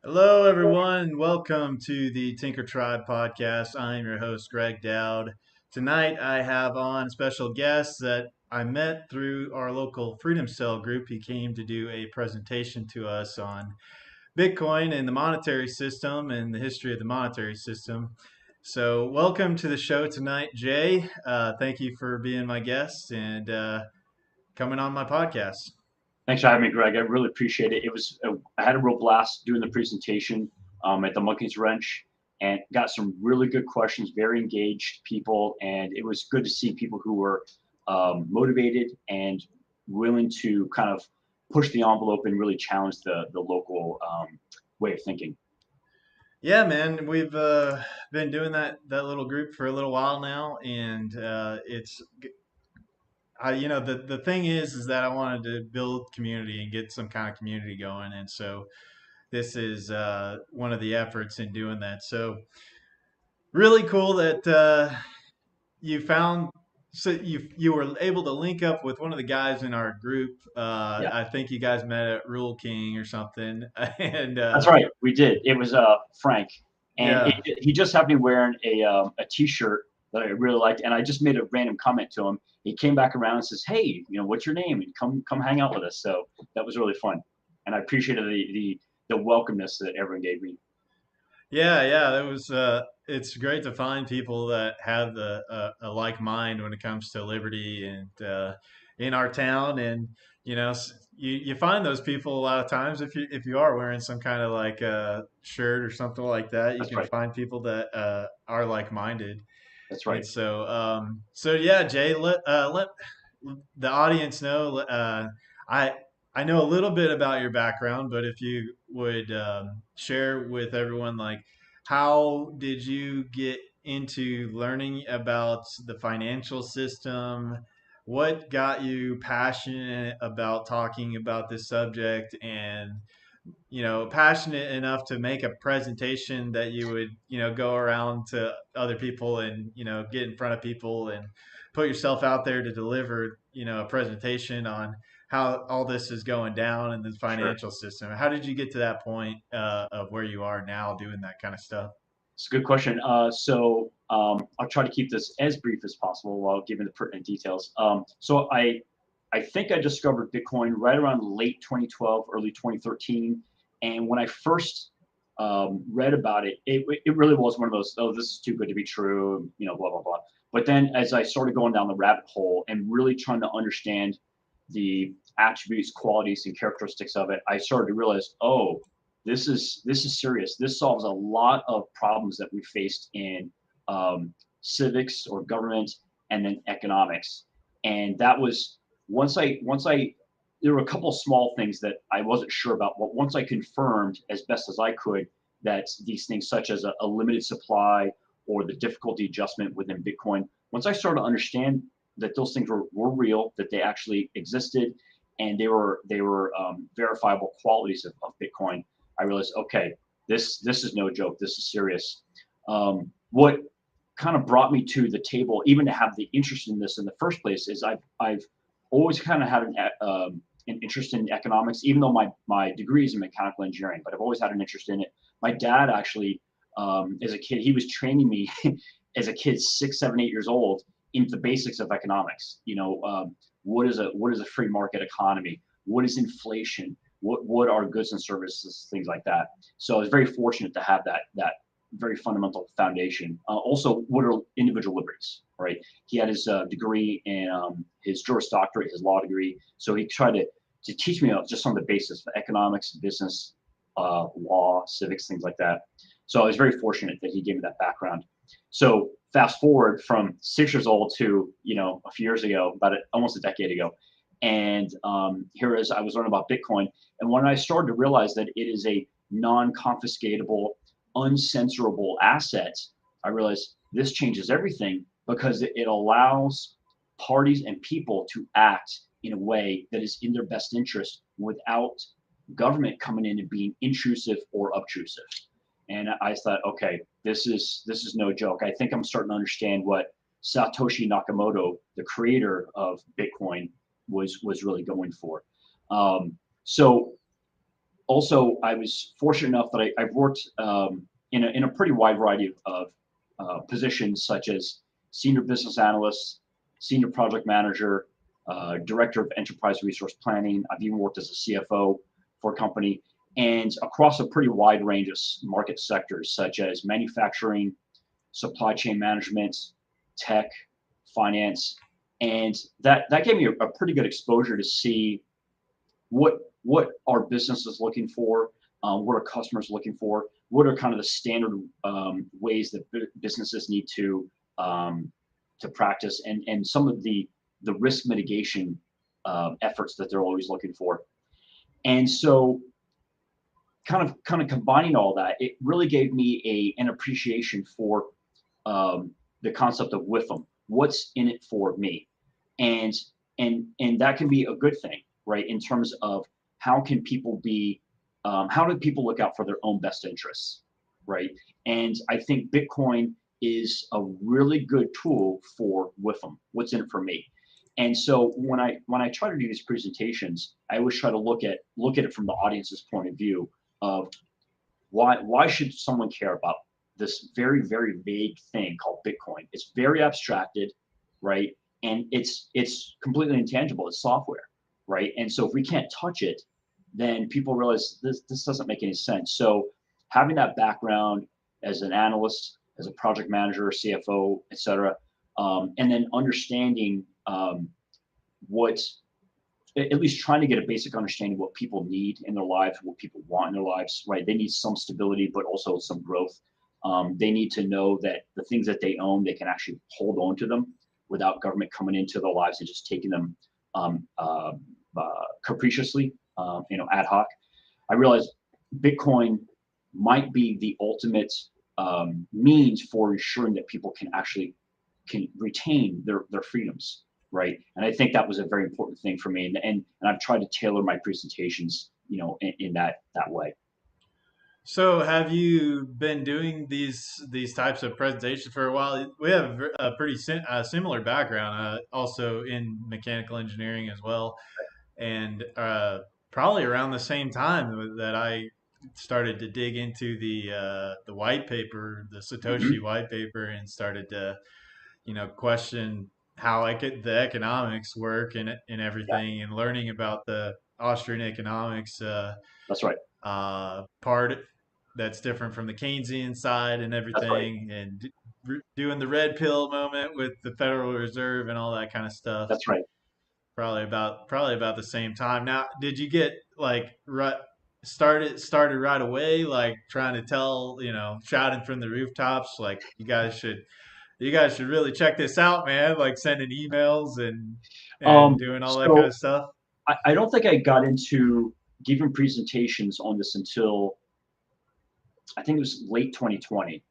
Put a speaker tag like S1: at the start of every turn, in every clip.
S1: Hello, everyone. Welcome to the TinkerTribe podcast. I am your host, Greg Dowd. Tonight, I have on a special guest that I met through our local Freedomcell group. He came to do a presentation to us on Bitcoin and the monetary system and the history of the monetary system. So, welcome to the show tonight, Jay. Thank you for being my guest and coming on my podcast.
S2: Thanks for having me, Greg. I really appreciate it. I had a real blast doing the presentation at the Monkey's Wrench and got some really good questions, very engaged people. And it was good to see people who were motivated and willing to kind of push the envelope and really challenge the local way of thinking.
S1: Yeah, man, we've been doing that little group for a little while now, and the thing is that I wanted to build community and get some kind of community going, and so this is one of the efforts in doing that. So really cool that you found you were able to link up with one of the guys in our group.
S2: Yeah,
S1: I think you guys met at Rule King or something, and
S2: that's right. We did. It was Frank, and
S1: yeah.
S2: he just happened to be wearing a T-shirt that I really liked, and I just made a random comment to him. He came back around and says, "Hey, what's your name? And come hang out with us." So that was really fun, and I appreciated the welcomeness that everyone gave me.
S1: Yeah, yeah, that was. It's great to find people that have a like mind when it comes to liberty and in our town. And you find those people a lot of times if you are wearing some kind of like shirt or something like that. You
S2: That's
S1: can
S2: right.
S1: find people that are like minded.
S2: That's
S1: And
S2: right.
S1: so yeah, Jay, let the audience know. I I know a little bit about your background, but if you would share with everyone, like, how did you get into learning about the financial system? What got you passionate about talking about this subject and passionate enough to make a presentation that you would, go around to other people and, get in front of people and put yourself out there to deliver, a presentation on how all this is going down in the
S2: Sure.
S1: financial system. How did you get to that point of where you are now doing that kind of stuff?
S2: It's a good question. I'll try to keep this as brief as possible while giving the pertinent details. I think I discovered Bitcoin right around late 2012, early 2013, and when I first read about it, it really was one of those, oh, this is too good to be true, blah blah blah. But then as I started going down the rabbit hole and really trying to understand the attributes, qualities, and characteristics of it, I started to realize, oh, this is serious. This solves a lot of problems that we faced in civics or government, and then economics. And that was once I there were a couple of small things that I wasn't sure about, but once I confirmed as best as I could that these things, such as a limited supply or the difficulty adjustment within Bitcoin, once I started to understand that those things were real, that they actually existed, and they were verifiable qualities of Bitcoin, I realized, okay, this is no joke. This is serious. What kind of brought me to the table, even to have the interest in this in the first place, is I've always kind of had an interest in economics, even though my degree is in mechanical engineering, but I've always had an interest in it. My dad actually, as a kid, he was training me as a kid, 6, 7, 8 years old, into the basics of economics. What is a free market economy? What is inflation? What are goods and services, things like that. So I was very fortunate to have that very fundamental foundation. Also, what are individual liberties, right? He had his degree in his Juris Doctorate, his law degree. So he tried to teach me just on the basis of economics, business, law, civics, things like that. So I was very fortunate that he gave me that background. So fast forward from 6 years old to a few years ago, almost a decade ago, and here is I was learning about Bitcoin, and when I started to realize that it is a non-confiscatable, uncensorable asset, I realized this changes everything because it allows parties and people to act in a way that is in their best interest without government coming in and being intrusive or obtrusive. And I thought, okay, this is no joke. I think I'm starting to understand what Satoshi Nakamoto, the creator of Bitcoin, was really going for. So Also, I was fortunate enough that I've worked in a pretty wide variety of positions, such as senior business analyst, senior project manager, director of enterprise resource planning. I've even worked as a CFO for a company, and across a pretty wide range of market sectors, such as manufacturing, supply chain management, tech, finance, and that gave me a pretty good exposure to see what our business is looking for, what our customers are looking for, what are kind of the standard ways that businesses need to practice, and some of the risk mitigation efforts that they're always looking for. And so, kind of combining all that, it really gave me an appreciation for the concept of WIFM. What's in it for me? And and that can be a good thing, right? In terms of how do people look out for their own best interests, right? And I think Bitcoin is a really good tool for WIFM. What's in it for me? And so when I try to do these presentations, I always try to look at it from the audience's point of view of why should someone care about this very vague thing called Bitcoin? It's very abstracted, right? And it's completely intangible. It's software, right? And so if we can't touch it, then people realize this doesn't make any sense. So having that background as an analyst, as a project manager, CFO, et cetera, and then understanding what at least trying to get a basic understanding of what people need in their lives, what people want in their lives, right? They need some stability, but also some growth. They need to know that the things that they own, they can actually hold on to them without government coming into their lives and just taking them capriciously, ad hoc. I realize Bitcoin might be the ultimate means for ensuring that people can retain their freedoms, right? And I think that was a very important thing for me, and I've tried to tailor my presentations, in that way.
S1: So have you been doing these types of presentations for a while? We have a pretty similar background, also in mechanical engineering as well, and probably around the same time that I started to dig into the white paper, the
S2: Hmm.
S1: Satoshi white paper, and started to question how the economics work and
S2: Yeah,
S1: everything, and learning about the Austrian economics.
S2: that's right.
S1: Part that's different from the Keynesian side and
S2: That's right.
S1: everything, and doing the red pill moment with the Federal Reserve and all that kind of stuff.
S2: That's right.
S1: Probably about the same time. Now, did you get like started right away, like trying to tell, shouting from the rooftops, like you guys should really check this out, man, like sending emails and doing all that kind
S2: So
S1: of stuff?
S2: I don't think I got into giving presentations on this until I think it was late 2020.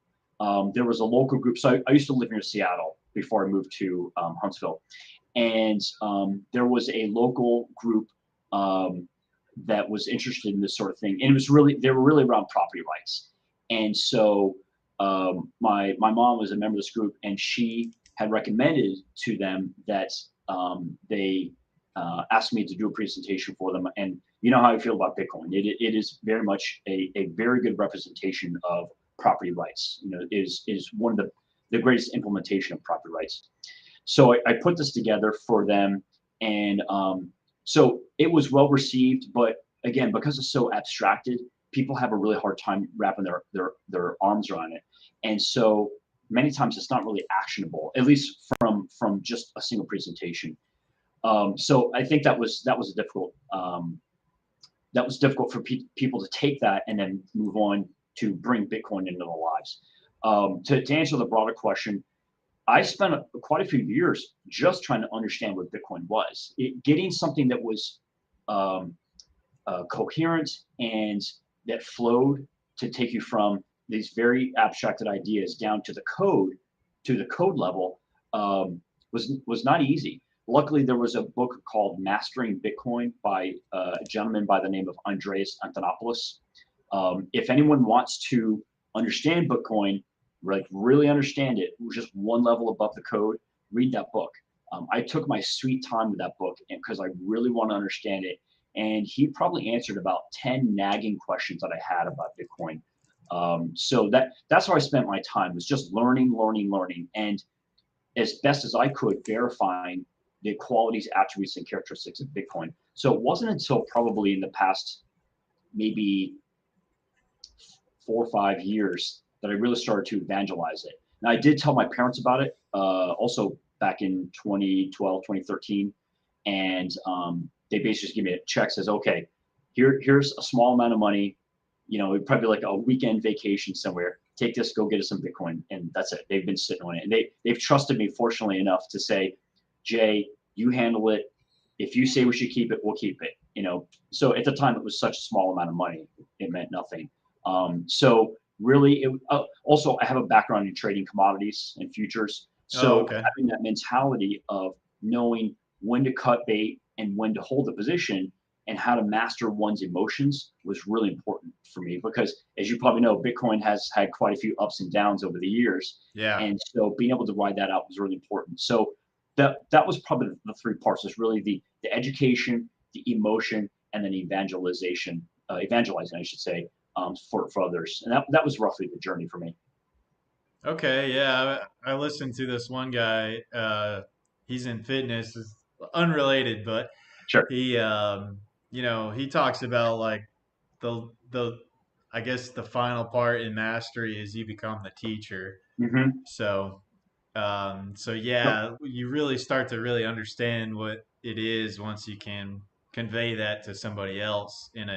S2: There was a local group. So I used to live near Seattle before I moved to Huntsville, and there was a local group um, that was interested in this sort of thing, and they were really around property rights. And so my mom was a member of this group, and she had recommended to them that they asked me to do a presentation for them. And you know how I feel about Bitcoin. It is very much a very good representation of property rights. Is one of the greatest implementation of property rights. So I put this together for them, and so it was well received. But again, because it's so abstracted, people have a really hard time wrapping their arms around it, and so many times it's not really actionable, at least from just a single presentation. So I think that was difficult for people to take that and then move on to bring Bitcoin into their lives. To answer the broader question, I spent quite a few years just trying to understand what Bitcoin was. Getting something that was um, coherent and that flowed to take you from these very abstracted ideas down to the code level, was not easy. Luckily, there was a book called Mastering Bitcoin by a gentleman by the name of Andreas Antonopoulos. If anyone wants to understand Bitcoin, like really understand it, just one level above the code, read that book. I took my sweet time with that book because I really want to understand it. and he probably answered about 10 nagging questions that I had about Bitcoin. So that's how I spent my time, was just learning, learning, learning, and as best as I could verifying the qualities, attributes, and characteristics of Bitcoin. So it wasn't until probably in the past maybe 4 or 5 years that I really started to evangelize it. And I did tell my parents about it also back in 2012, 2013. And they basically just give me a check, says, okay, here's a small amount of money, probably like a weekend vacation somewhere. Take this, go get us some Bitcoin. And that's it. They've been sitting on it. And they've trusted me, fortunately enough, to say, Jay, you handle it. If you say we should keep it, we'll keep it. So at the time it was such a small amount of money, it meant nothing. So really, also I have a background in trading commodities and futures.
S1: Oh,
S2: So
S1: okay.
S2: having that mentality of knowing when to cut bait and when to hold the position and how to master one's emotions was really important for me, because as you probably know, Bitcoin has had quite a few ups and downs over the years.
S1: Yeah.
S2: And so being able to ride that out was really important. So that was probably the three parts. Is really the education, the emotion, and then evangelizing, I should say, for others. And that was roughly the journey for me.
S1: Okay, yeah, I listened to this one guy. He's in fitness, it's unrelated, but
S2: Sure.
S1: he, he talks about like the, I guess the final part in mastery is you become the teacher.
S2: Hmm.
S1: So, so
S2: Yep.
S1: yeah, you really start to really understand what it is once you can convey that to somebody else in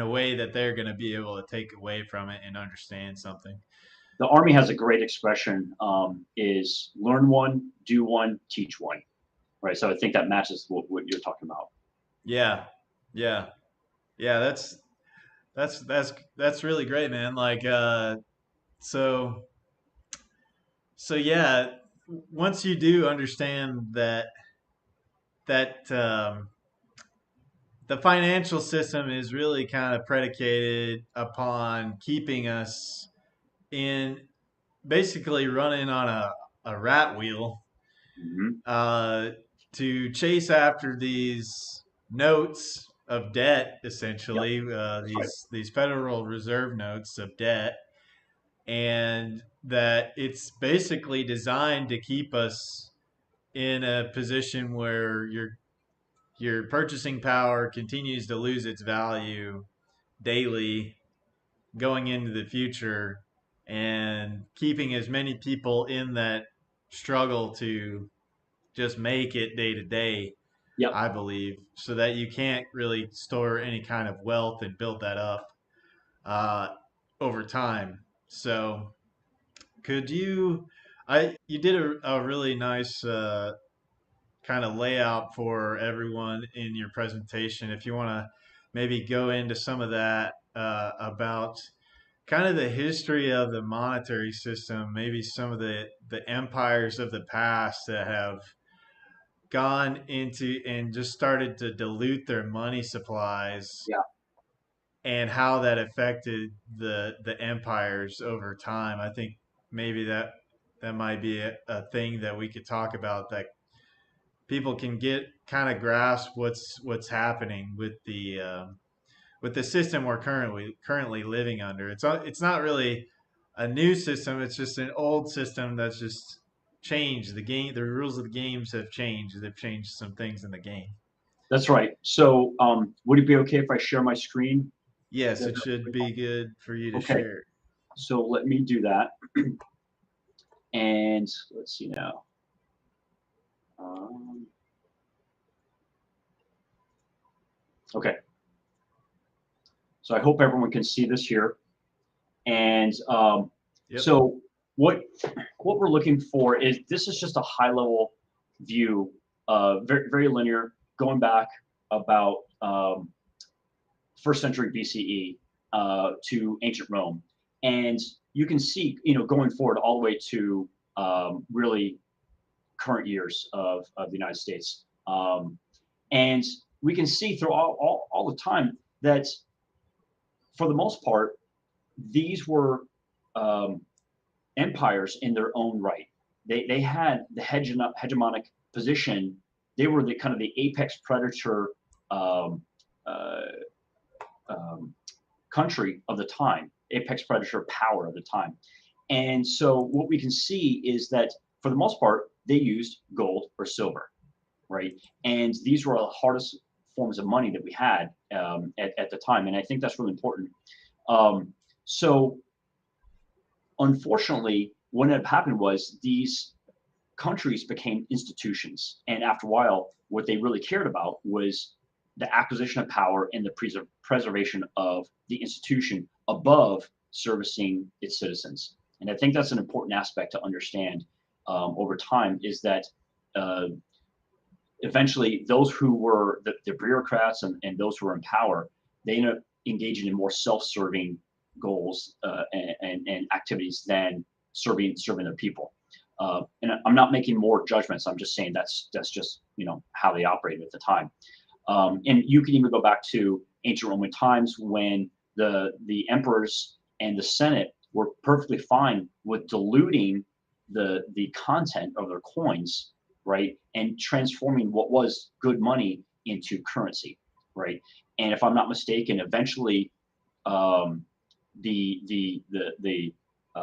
S1: a way that they're going to be able to take away from it and understand something.
S2: The Army has a great expression: is learn one, do one, teach one. Right. So I think that matches what you're talking about.
S1: Yeah, yeah, yeah. That's really great, man. Like, so so yeah. Once you do understand that the financial system is really kind of predicated upon keeping us in basically running on a rat wheel
S2: Hmm.
S1: uh, to chase after these notes of debt,
S2: Yep.
S1: essentially
S2: That's right.
S1: these Federal Reserve notes of debt, and that it's basically designed to keep us in a position where your purchasing power continues to lose its value daily going into the future, and keeping as many people in that struggle to just make it day to day,
S2: Yep.
S1: I believe, so that you can't really store any kind of wealth and build that up uh, over time. So, could you? You did a really nice kind of layout for everyone in your presentation. If you want to maybe go into some of that about kind of the history of the monetary system, maybe some of the empires of the past that have gone into and just started to dilute their money supplies,
S2: Yeah.
S1: and how that affected the empires over time. I think maybe that might be a thing that we could talk about, that people can get kind of grasp what's happening with the system we're currently living under. It's not really a new system. It's just an old system that's just changed. The rules of the games have changed. They've changed some things in the game.
S2: That's right. So would it be okay if I share my screen?
S1: Yes, it should be good for you to
S2: Okay.
S1: share.
S2: So let me do that. And let's see now. Um, okay. So I hope everyone can see this here. And
S1: Yep.
S2: so what what we're looking for is, this is just a high level view, very very linear, going back about first century BCE to ancient Rome, and you can see, going forward all the way to really current years of the United States. And we can see through all the time that for the most part, these were um, empires in their own right. They had the hegemonic position. They were the kind of the apex predator um, uh, um, country of the time, apex predator power of the time. And so what we can see is that for the most part, they used gold or silver, right? And these were the hardest forms of money that we had at the time. And I think that's really important. So unfortunately, what had happened was these countries became institutions. And after a while, what they really cared about was the acquisition of power and the preservation of the institution above servicing its citizens. And I think that's an important aspect to understand over time is that uh, eventually those who were the bureaucrats and those who were in power, they ended up engaging in more self-serving goals and activities than serving their people. And I'm not making more judgments. I'm just saying that's just how they operated at the time. And you can even go back to ancient Roman times when the emperors and the Senate were perfectly fine with diluting the content of their coins, right, and transforming what was good money into currency, right. And if I'm not mistaken, eventually um, the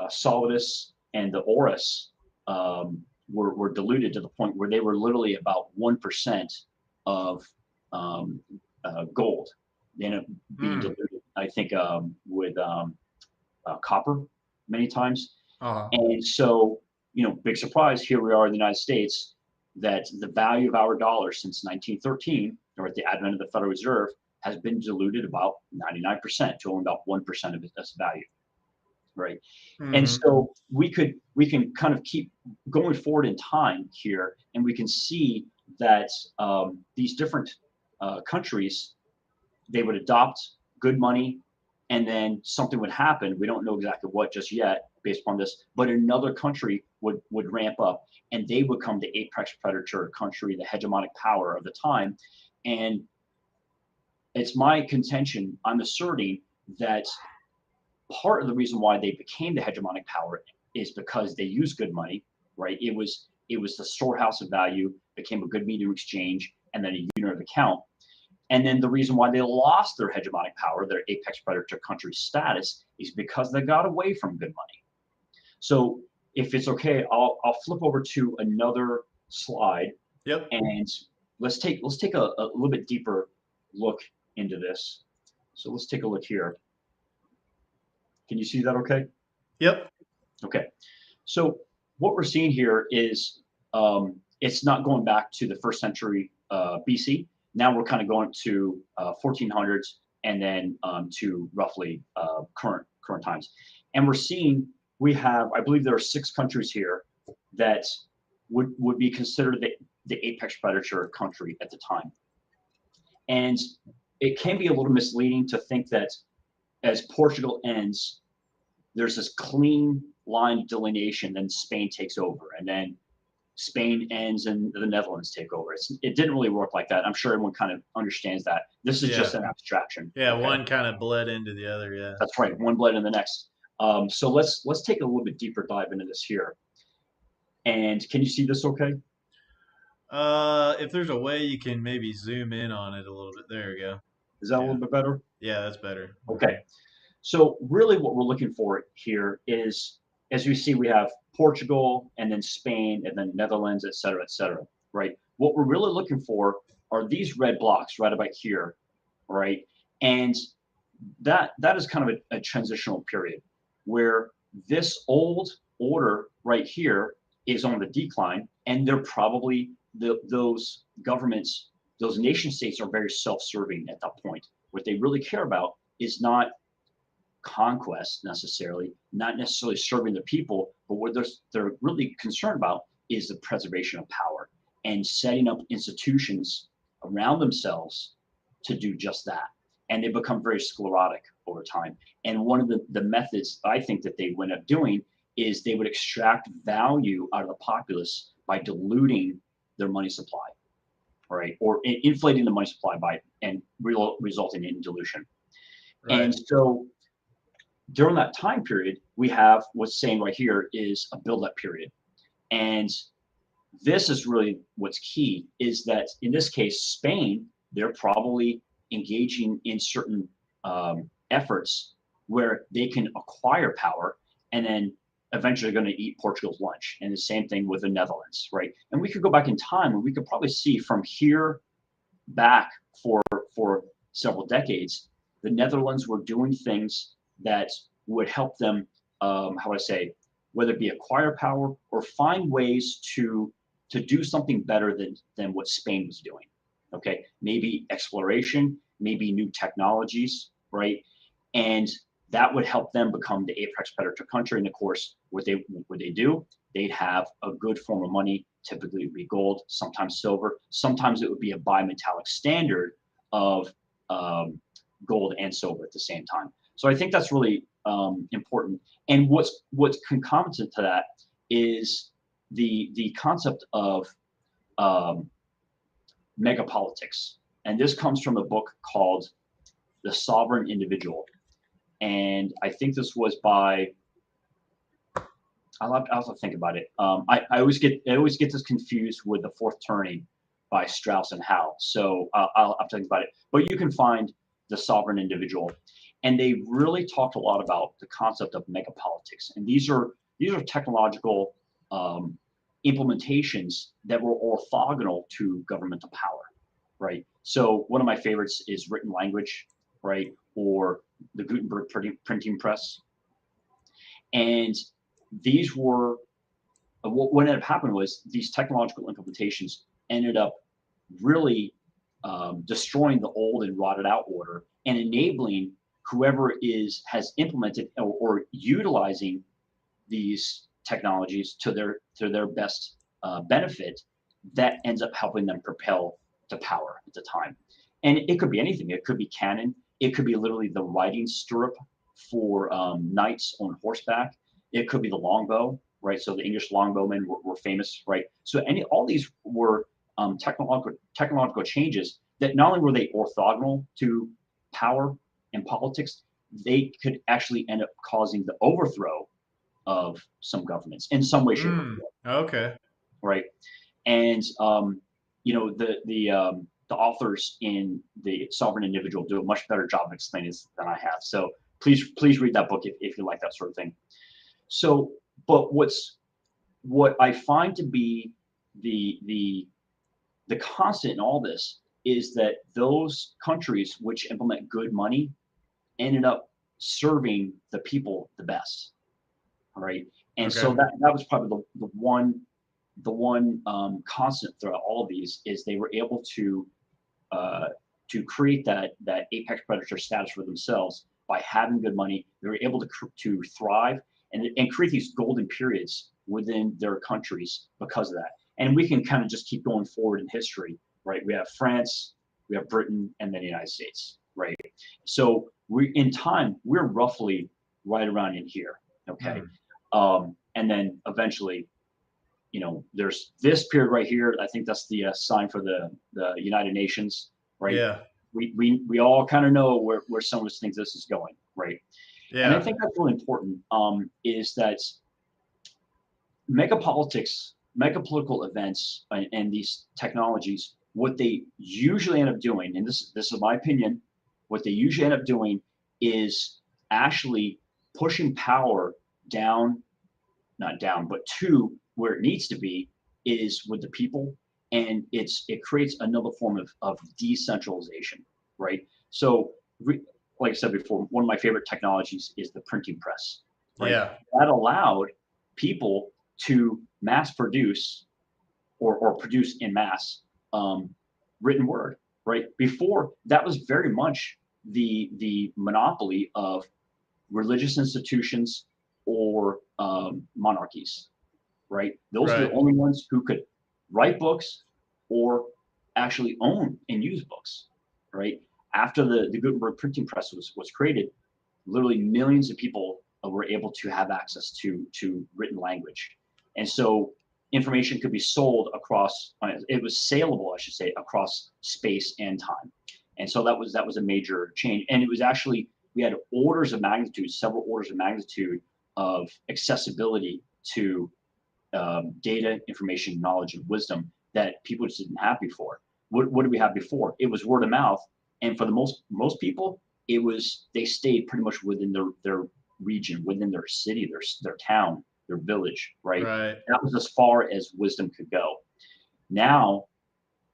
S2: solidus and the auris were diluted to the point where they were literally about 1% of gold. They ended up being
S1: Mm.
S2: diluted, I think, with copper many times.
S1: Uh-huh.
S2: And so, big surprise, here we are in the United States, that the value of our dollar since 1913, or at the advent of the Federal Reserve, has been diluted about 99% to only about 1% of its value, right? And
S1: Hmm.
S2: so we can kind of keep going forward in time here, and we can see that these different countries, they would adopt good money, and then something would happen. We don't know exactly what just yet based upon this, but another country would ramp up, and they would become the apex predator country, the hegemonic power of the time. And it's my contention, I'm asserting that part of the reason why they became the hegemonic power is because they used good money, right? It was the storehouse of value, became a good medium of exchange, and then a unit of account. And then the reason why they lost their hegemonic power, their apex predator country status, is because they got away from good money. So if it's okay, I'll flip over to another slide,
S1: Yep.
S2: and let's take a little bit deeper look into this. So let's take a look here. Can you see that okay?
S1: Yep.
S2: Okay. So what we're seeing here is it's not going back to the first century BC. Now we're kind of going to 1400s and then to roughly current times. And we're seeing we have, I believe there are 6 countries here that would be considered the apex predator country at the time. And it can be a little misleading to think that as Portugal ends, there's this clean line delineation, then Spain takes over, and then Spain ends and the Netherlands take over. It didn't really work like that. I'm sure everyone kind of understands that. This is just
S1: Yeah.
S2: an abstraction.
S1: Yeah.
S2: Okay,
S1: One kind of bled into the other. Yeah.
S2: that's right. One bled in the next. So let's take a little bit deeper dive into this here. And can you see this okay?
S1: If there's a way you can maybe zoom in on it a little bit. There we go.
S2: Is that a
S1: Yeah.
S2: little bit better?
S1: Yeah, that's better.
S2: Okay. So really what we're looking for here is, as you see, we have Portugal and then Spain and then Netherlands, et cetera, right? What we're really looking for are these red blocks right about here, right? And that is kind of a transitional period where this old order right here is on the decline, and they're probably those governments, those nation states are very self-serving at that point. What they really care about is not conquest necessarily, not necessarily serving the people, but what they're really concerned about is the preservation of power and setting up institutions around themselves to do just that. And they become very sclerotic over time. And one of the methods I think that they went up doing is they would extract value out of the populace by diluting their money supply, right? Or inflating the money supply by and resulting in dilution.
S1: Right.
S2: And so during that time period, we have what's saying right here is a build-up period. And this is really what's key is that in this case, Spain they're probably engaging in certain efforts where they can acquire power and then eventually going to eat Portugal's lunch. And the same thing with the Netherlands, right? And we could go back in time and we could probably see from here back for several decades, the Netherlands were doing things that would help them, how would I say, whether it be acquire power or find ways to do something better than what Spain was doing. Okay, maybe exploration, maybe new technologies, right? And that would help them become the apex predator country. And of course, what they do, they'd have a good form of money. Typically, it would be gold, sometimes silver, sometimes it would be a bimetallic standard of gold and silver at the same time. So I think that's really important. And what's concomitant to that is the concept of megapolitics. And this comes from a book called The Sovereign Individual. And I think this was by, I'll have to think about it. I always get this confused with The Fourth Turning by Strauss and Howe. So I'll have to think about it. But you can find The Sovereign Individual. And they really talked a lot about the concept of megapolitics. And these are technological implementations that were orthogonal to governmental power, right? So one of my favorites is written language, right? Or the Gutenberg printing press. And these were, what ended up happening was these technological implementations ended up really destroying the old and rotted out order and enabling whoever has implemented or utilizing these technologies to their best benefit, that ends up helping them propel to power at the time. And it could be anything. It could be cannon. It could be literally the riding stirrup for knights on horseback. It could be the longbow, right? So the English longbowmen were famous, right? So all these were technological changes that not only were they orthogonal to power and politics, they could actually end up causing the overthrow of some governments in some way, shape, or form.
S1: Okay.
S2: Right. And the authors in The Sovereign Individual do a much better job of explaining this than I have. So please read that book if you like that sort of thing. So, but what I find to be the constant in all this is that those countries which implement good money ended up serving the people the best. All right. And
S1: Okay.
S2: so that was probably the one constant throughout all of these is they were able to create that apex predator status for themselves by having good money. They were able to thrive and create these golden periods within their countries because of that. And we can kind of just keep going forward in history, right? We have France, we have Britain, and then the United States, right? So we're roughly right around in here, okay? And then eventually, there's this period right here. I think that's the sign for the United Nations, right?
S1: Yeah.
S2: We all kind of know where some of us think this is going, right? And I
S1: Yeah.
S2: think that's really important, is that megapolitical events and these technologies, what they usually end up doing, and this is my opinion, what they usually end up doing is actually pushing power down, not down, but to where it needs to be, is with the people, and it creates another form of decentralization, right? So, like I said before, one of my favorite technologies is the printing press, right?
S1: Yeah.
S2: That allowed people to mass produce or produce in mass written word, right? Before, that was very much the monopoly of religious institutions or monarchies, right? Those are the
S1: Right.
S2: only ones who could write books or actually own and use books, right? After the Gutenberg printing press was created, literally millions of people were able to have access to written language. And so information could be sold across, it was saleable, I should say, across space and time. And so that was a major change. And it was actually, we had several orders of magnitude of accessibility to data, information, knowledge, and wisdom that people just didn't have before. what did we have before? It was word of mouth, and for the most people, they stayed pretty much within their region, within their city, their town, their village, right?
S1: Right.
S2: That was as far as wisdom could go. Now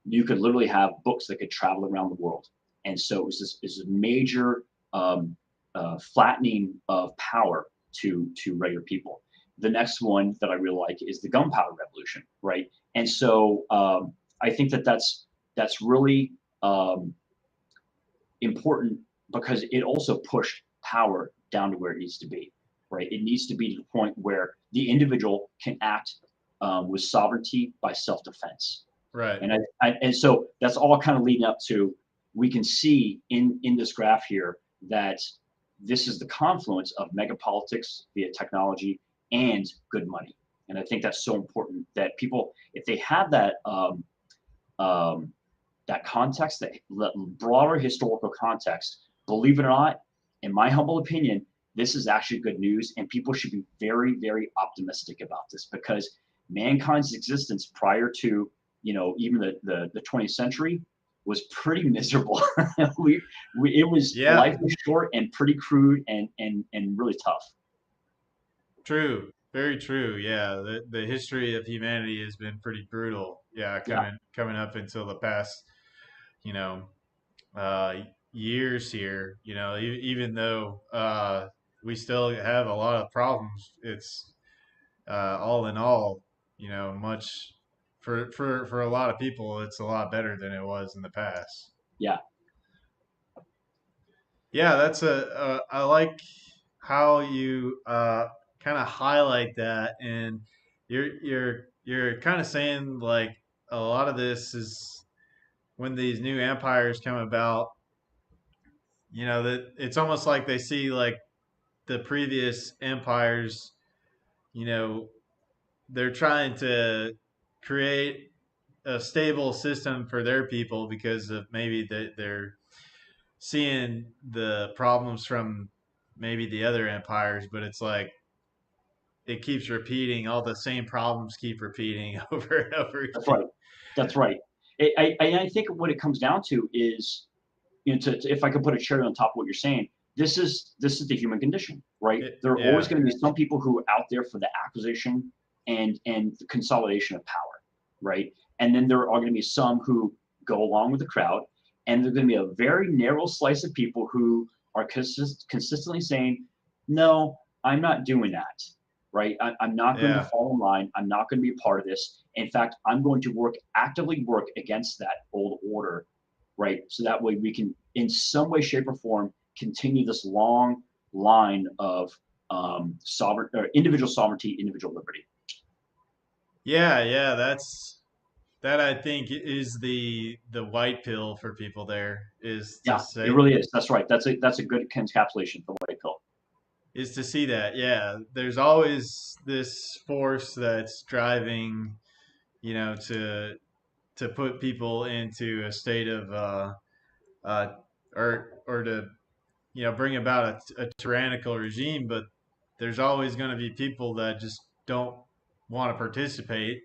S2: you could literally have books that could travel around the world, and so it was this major flattening of power to regular people. The next one that I really like is the gunpowder revolution, right? And so I think that's really important because it also pushed power down to where it needs to be, right? It needs to be to the point where the individual can act with sovereignty by self-defense.
S1: Right.
S2: And so that's all kind of leading up to, we can see in this graph here that this is the confluence of mega politics via technology and good money. And I think that's so important that people, if they have that that context, that broader historical context, believe it or not, in my humble opinion, this is actually good news, and people should be very, very optimistic about this, because mankind's existence prior to, even the 20th century was pretty miserable. It was,
S1: Yeah.
S2: life was short and pretty crude and really tough.
S1: True. Very true. Yeah. The history of humanity has been pretty brutal. Yeah.
S2: Yeah,
S1: Coming up until the past, you know, uh, years here. Even though we still have a lot of problems, it's all in all, much for a lot of people, it's a lot better than it was in the past.
S2: yeah,
S1: Yeah, I like how you kind of highlight that, and you're kind of saying like a lot of this is when these new empires come about. That it's almost like they see like the previous empires. You know, they're trying to create a stable system for their people because of maybe they're seeing the problems from maybe the other empires, but it's like it keeps repeating. All the same problems keep repeating over and over
S2: that's
S1: again.
S2: right. That's right. I think what it comes down to is, if I could put a cherry on top of what you're saying, this is the human condition, right? There are always
S1: Yeah,
S2: going to be some people who are out there for the acquisition and the consolidation of power, right? And then there are going to be some who go along with the crowd, and there's going to be a very narrow slice of people who are consistently saying, "No, I'm not doing that." Right? I'm not going to
S1: yeah,
S2: fall in line. I'm not going to be a part of this. In fact, I'm going to actively work against that old order, right? So that way we can, in some way, shape, or form, continue this long line of sovereign or individual sovereignty, individual liberty.
S1: yeah. That I think is the white pill for people. There
S2: Yeah, it really is. That's right. That's a good encapsulation for white pill.
S1: is to see that. Yeah, there's always this force that's driving, to put people into a state of uh, or to bring about a tyrannical regime, but there's always going to be people that just don't want to participate.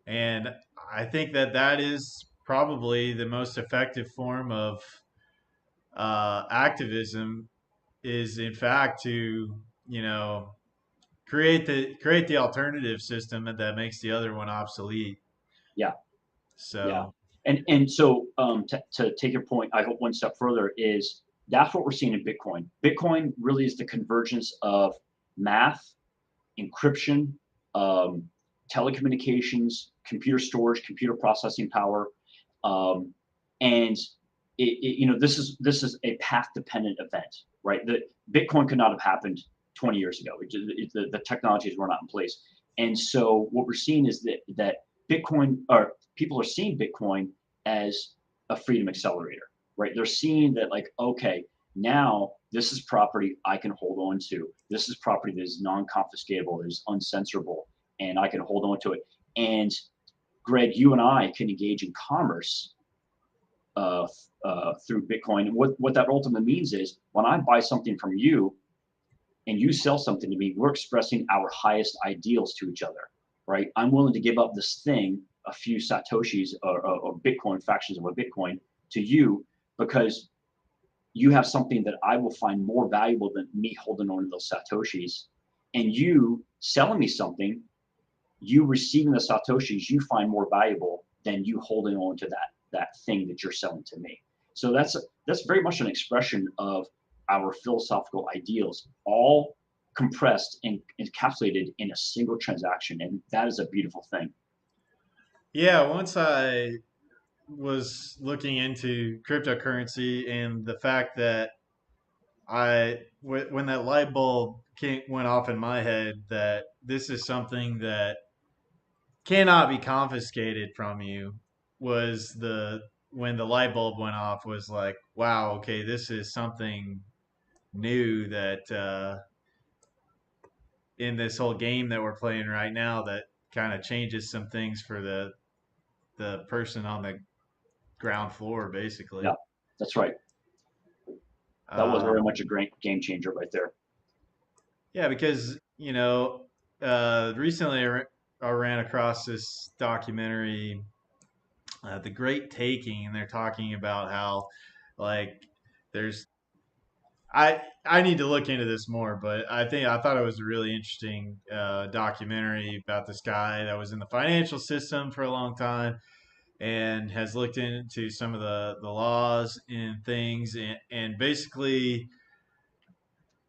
S1: And I think that is probably the most effective form of activism is in fact to create the alternative system that makes the other one obsolete.
S2: Yeah, yeah.
S1: So
S2: And so to take your point, I hope one step further is that's what we're seeing in Bitcoin. Bitcoin really is the convergence of math, encryption, um, telecommunications, computer storage, computer processing power, um, and this is a path dependent event, right? The Bitcoin could not have happened 20 years ago. The technologies were not in place, and so what we're seeing is that Bitcoin, or people are seeing Bitcoin as a freedom accelerator, right? They're seeing that, like, okay, now this is property I can hold on to. This is property that is non-confiscatable, that is uncensorable, and I can hold on to it. And Greg, you and I can engage in commerce uh, through Bitcoin. And what that ultimately means is, when I buy something from you and you sell something to me, we're expressing our highest ideals to each other, right? I'm willing to give up this thing a few satoshis or Bitcoin fractions of a Bitcoin to you because you have something that I will find more valuable than me holding on to those satoshis, and you selling me something, you receiving the satoshis, you find more valuable than you holding on to that thing that you're selling to me. So that's very much an expression of our philosophical ideals, all compressed and encapsulated in a single transaction, and that is a beautiful thing.
S1: Yeah, once I was looking into cryptocurrency and the fact that when that light bulb went off in my head that this is something that cannot be confiscated from you was the when the light bulb went off was like, wow, okay, this is something new that in this whole game that we're playing right now that kind of changes some things for the person on the ground floor,
S2: Yeah,
S1: basically.
S2: that's right. That was very
S1: Um,
S2: much a great game changer right there.
S1: yeah, because recently I ran across this documentary, The Great Taking, and they're talking about how like there's I need to look into this more, but I thought it was a really interesting documentary about this guy that was in the financial system for a long time and has looked into some of the laws and things, and basically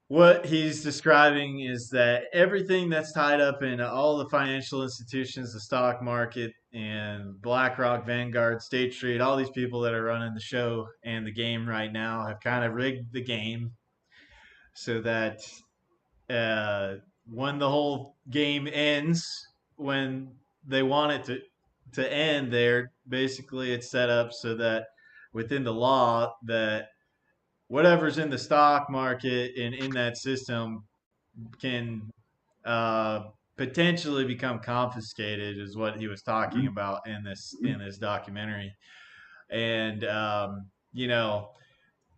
S1: what he's describing is that everything that's tied up in all the financial institutions, the stock market, and BlackRock, Vanguard, State Street, all these people that are running the show and the game right now have kind of rigged the game so that uh, when the whole game ends, when they want it to end, there basically it's set up so that within the law that whatever's in the stock market and in that system can uh, potentially become confiscated, is what he was talking
S2: Mhm,
S1: about
S2: mhm.
S1: in this documentary. And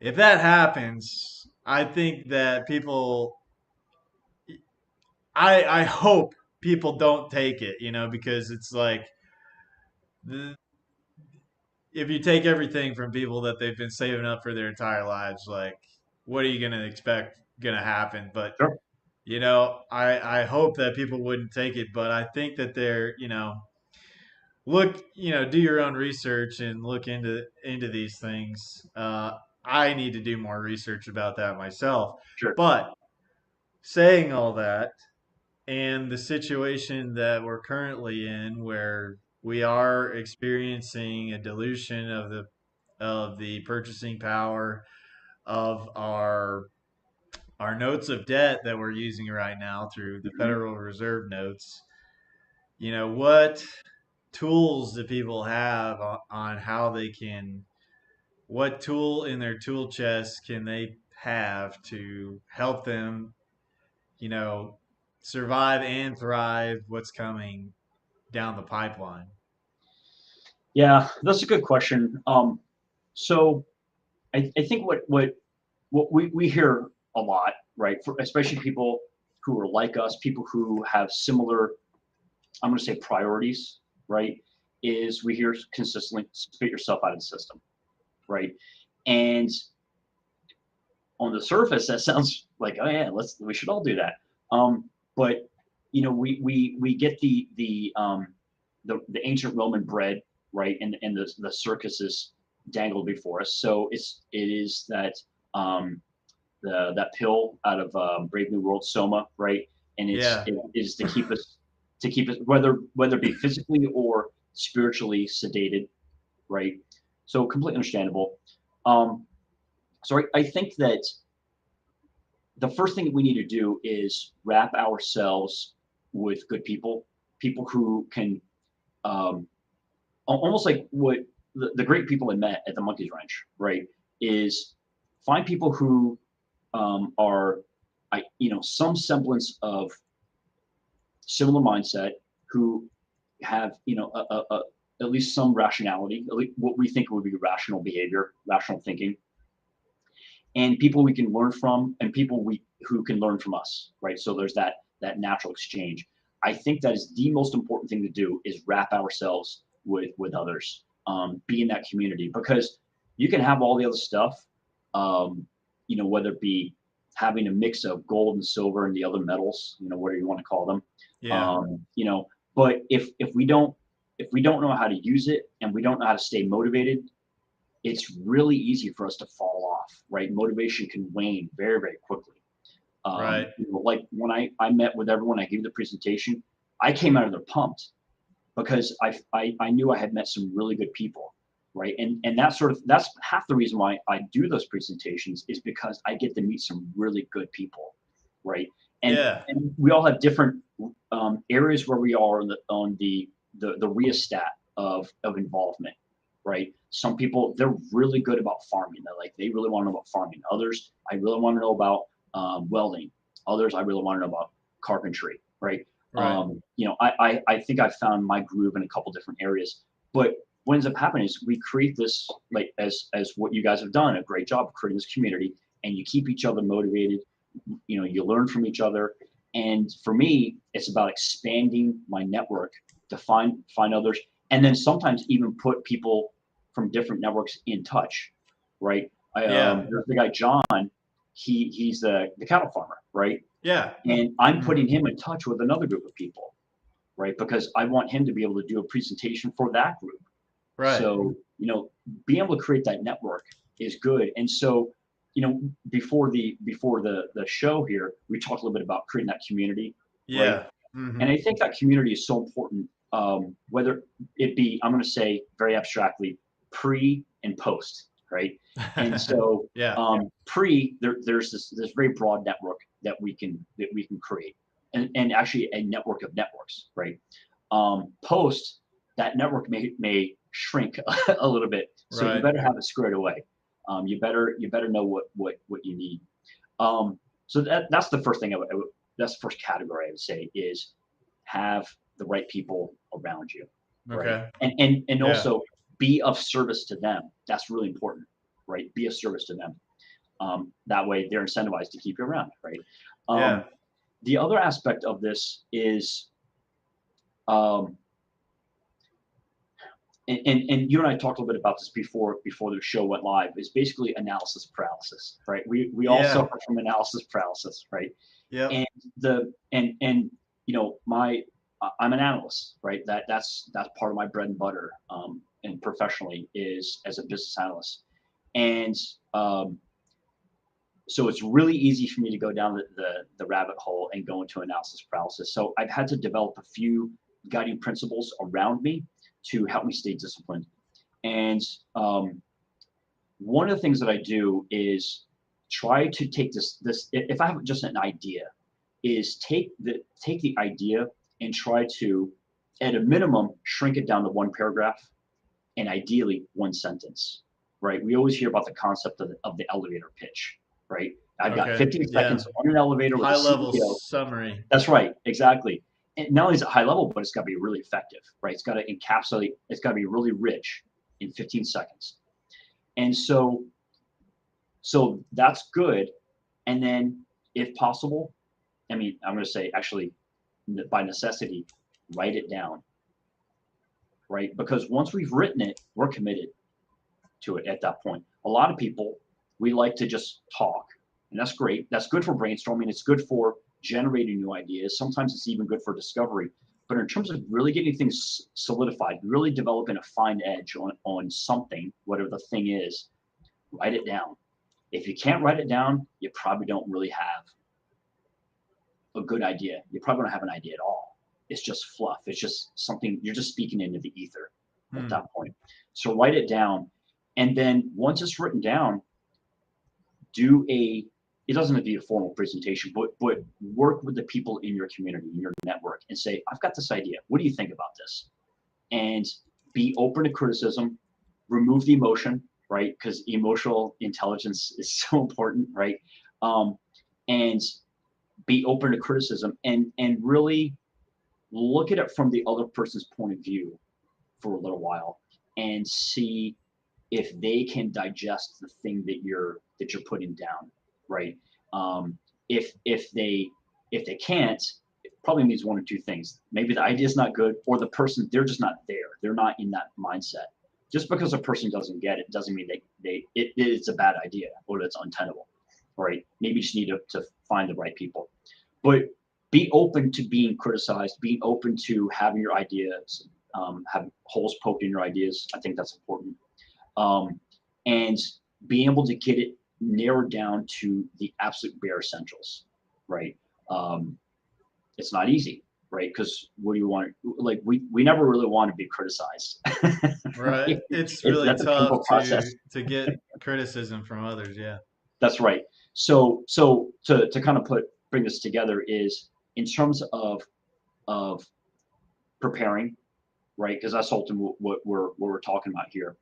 S1: if that happens, I think that I hope people don't take it, because it's like the, if you take everything from people that they've been saving up for their entire lives, like what are you gonna expect gonna happen? But
S2: Sure,
S1: I hope that people wouldn't take it, but I think that they're, do your own research and look into these things. I need to do more research about that myself.
S2: sure.
S1: But saying all that, and the situation that we're currently in, where we are experiencing a dilution of the purchasing power of our notes of debt that we're using right now through the
S2: Mhm.
S1: Federal Reserve notes. What tools do people have on how they can, what tool in their tool chest can they have to help them, you know, survive and thrive what's coming down the pipeline?
S2: Yeah, that's a good question. So I think what we hear a lot, right? For especially people who are like us, people who have similar, I'm going to say priorities, right? Is we hear consistently spit yourself out of the system, right? And on the surface, that sounds like, oh yeah, we should all do that. But we get the ancient Roman bread, right, and the circuses dangled before us. So it is that um, that pill out of Brave New World, Soma, right, and
S1: Yeah.
S2: it is to keep us whether it be physically or spiritually sedated, right. So completely understandable. Um, so I think that the first thing we need to do is wrap ourselves with good people, people who can um, almost like what the great people I met at the Monkey's Ranch, right? Is find people who are, some semblance of similar mindset, who have, at least some rationality, at least what we think would be rational behavior, rational thinking, and people we can learn from, and people we who can learn from us, right? So there's that natural exchange. I think that is the most important thing to do is wrap ourselves. with others. Be in that community, because you can have all the other stuff, whether it be having a mix of gold and silver and the other metals, whatever you want to call them.
S1: Yeah.
S2: But if we don't know how to use it and we don't know how to stay motivated, it's really easy for us to fall off, right? Motivation can wane very, very quickly.
S1: Right.
S2: Like when I met with everyone, I gave the presentation, I came out of there pumped because I knew I had met some really good people, right? And that's half the reason why I do those presentations, is because I get to meet some really good people, right? And
S1: Yeah.
S2: and we all have different areas where we are on the rheostat of involvement, right? Some people, they're really good about farming. They really want to know about farming. Others, I really want to know about welding. Others, I really want to know about carpentry, right?
S1: Right.
S2: I think I found my groove in a couple different areas. But what ends up happening is we create this, like as what you guys have done a great job of creating this community, and you keep each other motivated. You learn from each other. And for me, it's about expanding my network to find others, and then sometimes even put people from different networks in touch, right?
S1: Yeah.
S2: There's the guy John. He's the cattle farmer, right?
S1: Yeah.
S2: And I'm
S1: Hmm.
S2: putting him in touch with another group of people, right? Because I want him to be able to do a presentation for that group.
S1: Right.
S2: So, being able to create that network is good. And so, before the show here, we talked a little bit about creating that community, right?
S1: Yeah. Hmm.
S2: And I think that community is so important, whether it be, I'm going to say very abstractly, pre and post, right? And so,
S1: Yeah.
S2: there's this very broad network that we can create, and actually a network of networks, right? Post, that network may shrink a little bit, so you
S1: Right.
S2: better have it squared away. You better know what you need. So that's the first thing that's the first category I would say, is have the right people around you, right?
S1: Okay.
S2: And
S1: Yeah.
S2: also be of service to them. That's really important, right? Be of service to them. That way they're incentivized to keep you around, right?
S1: Yeah.
S2: The other aspect of this is, um, and you and I talked a little bit about this before the show went live, is basically analysis paralysis, right? We all
S1: Yeah.
S2: suffer from analysis paralysis, right?
S1: Yep.
S2: And my I'm an analyst, right? That's part of my bread and butter, and professionally, is as a business analyst. And so it's really easy for me to go down the rabbit hole and go into analysis paralysis. So I've had to develop a few guiding principles around me to help me stay disciplined. And one of the things that I do is try to take this if I have just an idea, is take the idea and try to, at a minimum, shrink it down to one paragraph, and ideally one sentence, right? We always hear about the concept of the elevator pitch, right? I've got
S1: Okay.
S2: 15
S1: Yeah.
S2: seconds on an elevator with a
S1: High level
S2: CEO.
S1: summary.
S2: That's right, exactly. And not only is it high level, but it's got to be really effective, right? It's got to encapsulate, it's got to be really rich in 15 seconds. And so that's good. And then, if possible, I mean, I'm going to say, actually, by necessity, write it down, right? Because once we've written it, we're committed to it at that point. A lot of people, we like to just talk, and that's great. That's good for brainstorming. It's good for generating new ideas. Sometimes it's even good for discovery. But in terms of really getting things solidified, really developing a fine edge on something, whatever the thing is, write it down. If you can't write it down, you probably don't really have a good idea. You probably don't have an idea at all. It's just fluff. It's just something you're just speaking into the ether at
S1: Hmm.
S2: that point. So write it down. And then once it's written down, it doesn't have to be a formal presentation, but work with the people in your community, in your network, and say, I've got this idea. What do you think about this? And be open to criticism, remove the emotion, right? Because emotional intelligence is so important, right? And be open to criticism, and really look at it from the other person's point of view for a little while, and see if they can digest the thing that you're putting down, right? If they can't, probably means one or two things. Maybe the idea is not good, or the person, they're just not there. They're not in that mindset. Just because a person doesn't get it doesn't mean it's a bad idea or it's untenable, right? Maybe you just need to find the right people. But be open to being criticized, be open to having your ideas, have holes poked in your ideas. I think that's important. Um, and being able to get it narrowed down to the absolute bare essentials, right? Um, it's not easy, right? Because what do you want? Like we never really want to be criticized,
S1: Right.
S2: right?
S1: It's really
S2: That's a
S1: tough
S2: painful process.
S1: to get criticism from others. Yeah.
S2: That's right. So to kind of bring this together is in terms of preparing, right? Because that's ultimately what we're talking about here.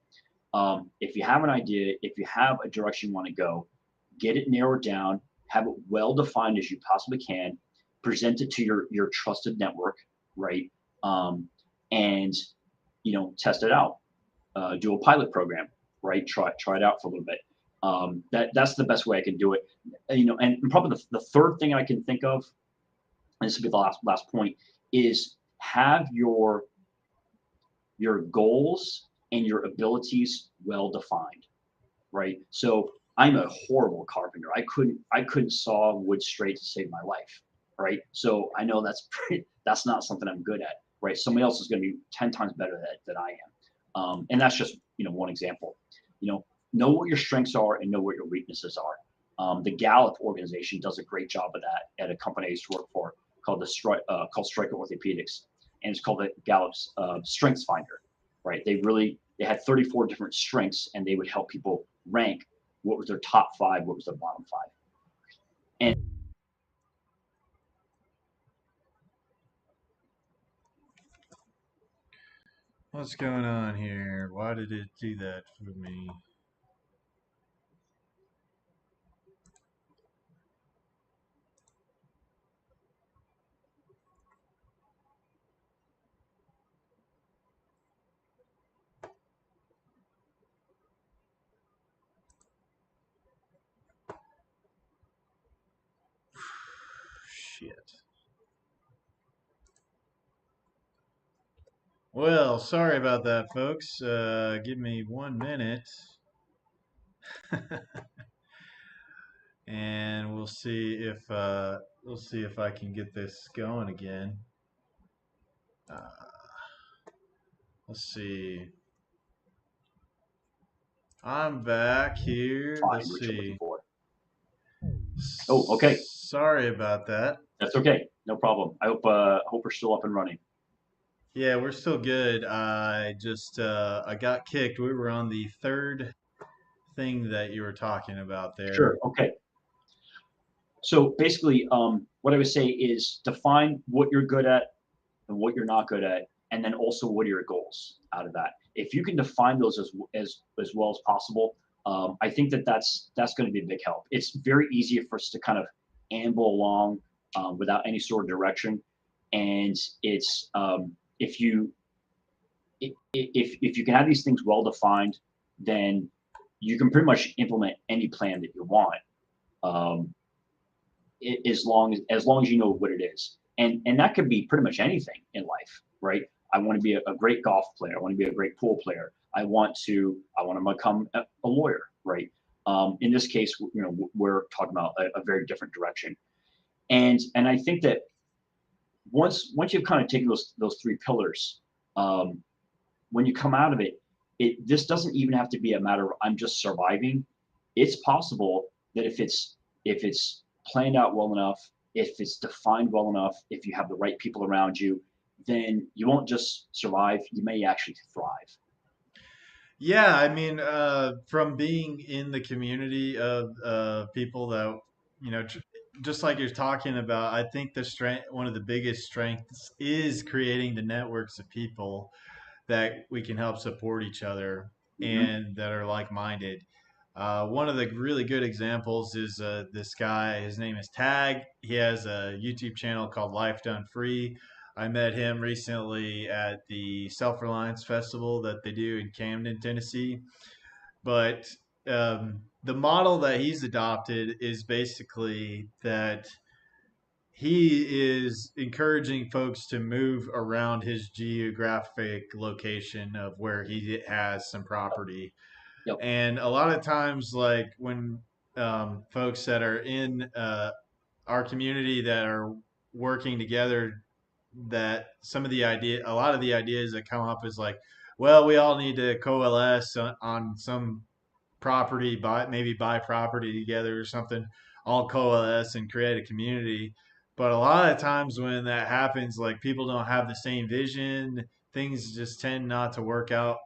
S2: If you have an idea, if you have a direction you want to go, get it narrowed down, have it well defined as you possibly can, present it to your trusted network, right? Um, and test it out. Do a pilot program, right? Try it out for a little bit. That's the best way I can do it. And probably the third thing I can think of, and this will be the last point, is have your goals and your abilities well defined, right? So I'm a horrible carpenter. I couldn't saw wood straight to save my life, right? So I know that's not something I'm good at, right? Somebody else is going to be 10 times better at it than I am, and that's just one example. Know what your strengths are and know what your weaknesses are. The Gallup organization does a great job of that at a company I used to work for called called Stryker Orthopedics, and it's called the Gallup's Strengths Finder, right? They had 34 different strengths, and they would help people rank what was their top five, what was their bottom five. And
S1: What's going on here? Why did it do that for me? Shit. Well, sorry about that, folks. Give me 1 minute, and we'll see if I can get this going again. Uh, let's see. I'm back here.
S2: find
S1: Let's
S2: what you're looking
S1: see.
S2: for. Oh, okay,
S1: Sorry about that.
S2: that's okay, no problem. I hope we're still up and running.
S1: Yeah, we're still good. I got kicked. We were on the third thing that you were talking about there.
S2: Sure. Okay. So basically, what I would say is define what you're good at and what you're not good at, and then also what are your goals out of that. If you can define those as well as possible, I think that's going to be a big help. It's very easy for us to kind of amble along without any sort of direction, and it's if you can have these things well defined, then you can pretty much implement any plan that you want. Um, as long as you know what it is, and that could be pretty much anything in life, right? I want to be a great golf player. I want to be a great pool player. I want to become a lawyer, right? In this case, we're talking about a very different direction, and I think that once you've kind of taken those three pillars, um, when you come out of it, this doesn't even have to be a matter of I'm just surviving. It's possible that if it's planned out well enough, if it's defined well enough, if you have the right people around you, then you won't just survive. You may actually thrive.
S1: Yeah, I mean, from being in the community of people that, you know, tr just like you're talking about, I think one of the biggest strengths is creating the networks of people that we can help support each other
S2: Hmm.
S1: and that are like-minded. One of the really good examples is this guy. His name is Tag. He has a YouTube channel called Life Done Free. I met him recently at the Self Reliance Festival that they do in Camden, Tennessee. But the model that he's adopted is basically that he is encouraging folks to move around his geographic location of where he has some property.
S2: Yep.
S1: And a lot of times, like when folks that are in our community that are working together, that a lot of the ideas that come up is like, well, we all need to coalesce on some property, buy property together or something, all coalesce and create a community. But a lot of times when that happens, like people don't have the same vision. Things just tend not to work out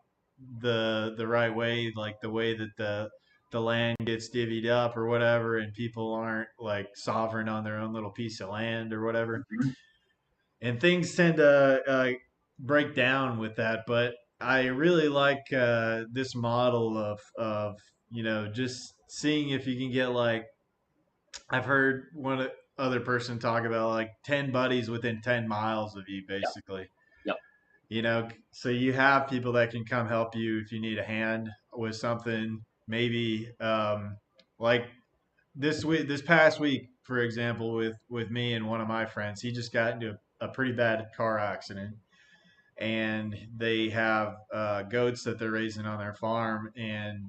S1: the right way, like the way that the land gets divvied up or whatever, and people aren't like sovereign on their own little piece of land or whatever,
S2: Mhm.
S1: and things tend to break down with that. But I really like this model of just seeing if you can get like I've heard one other person talk about like 10 buddies within 10 miles of you,
S2: Yep.
S1: basically.
S2: Yep.
S1: So you have people that can come help you if you need a hand with something. Maybe like this past week, for example, with me and one of my friends, he just got into a pretty bad car accident, and they have goats that they're raising on their farm, and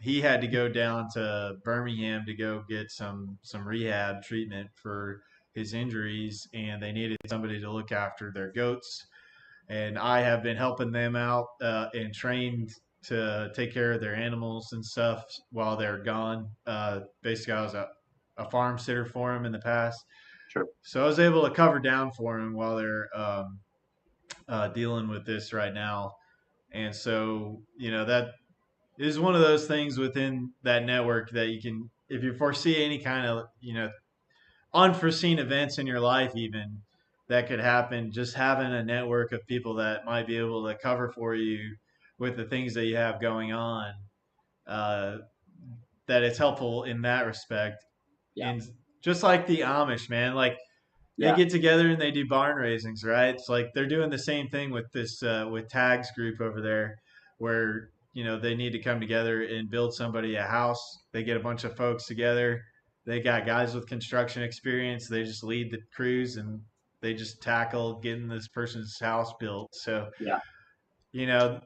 S1: he had to go down to Birmingham to go get some rehab treatment for his injuries, and they needed somebody to look after their goats. And I have been helping them out and trained to take care of their animals and stuff while they're gone. Basically, I was a farm sitter for them in the past,
S2: Sure.
S1: so I was able to cover down for them while they're dealing with this right now. And so, that is one of those things within that network that you can, if you foresee any kind of, unforeseen events in your life, even that could happen, just having a network of people that might be able to cover for you with the things that you have going on, uh, that it's helpful in that respect.
S2: Yeah.
S1: And just like the Amish, man, like they
S2: Yeah.
S1: get together and they do barn raisings, right? It's like they're doing the same thing with this with Tag's group over there, where they need to come together and build somebody a house. They get a bunch of folks together. They got guys with construction experience. They just lead the crews and they just tackle getting this person's house built. So
S2: Yeah.
S1: you know,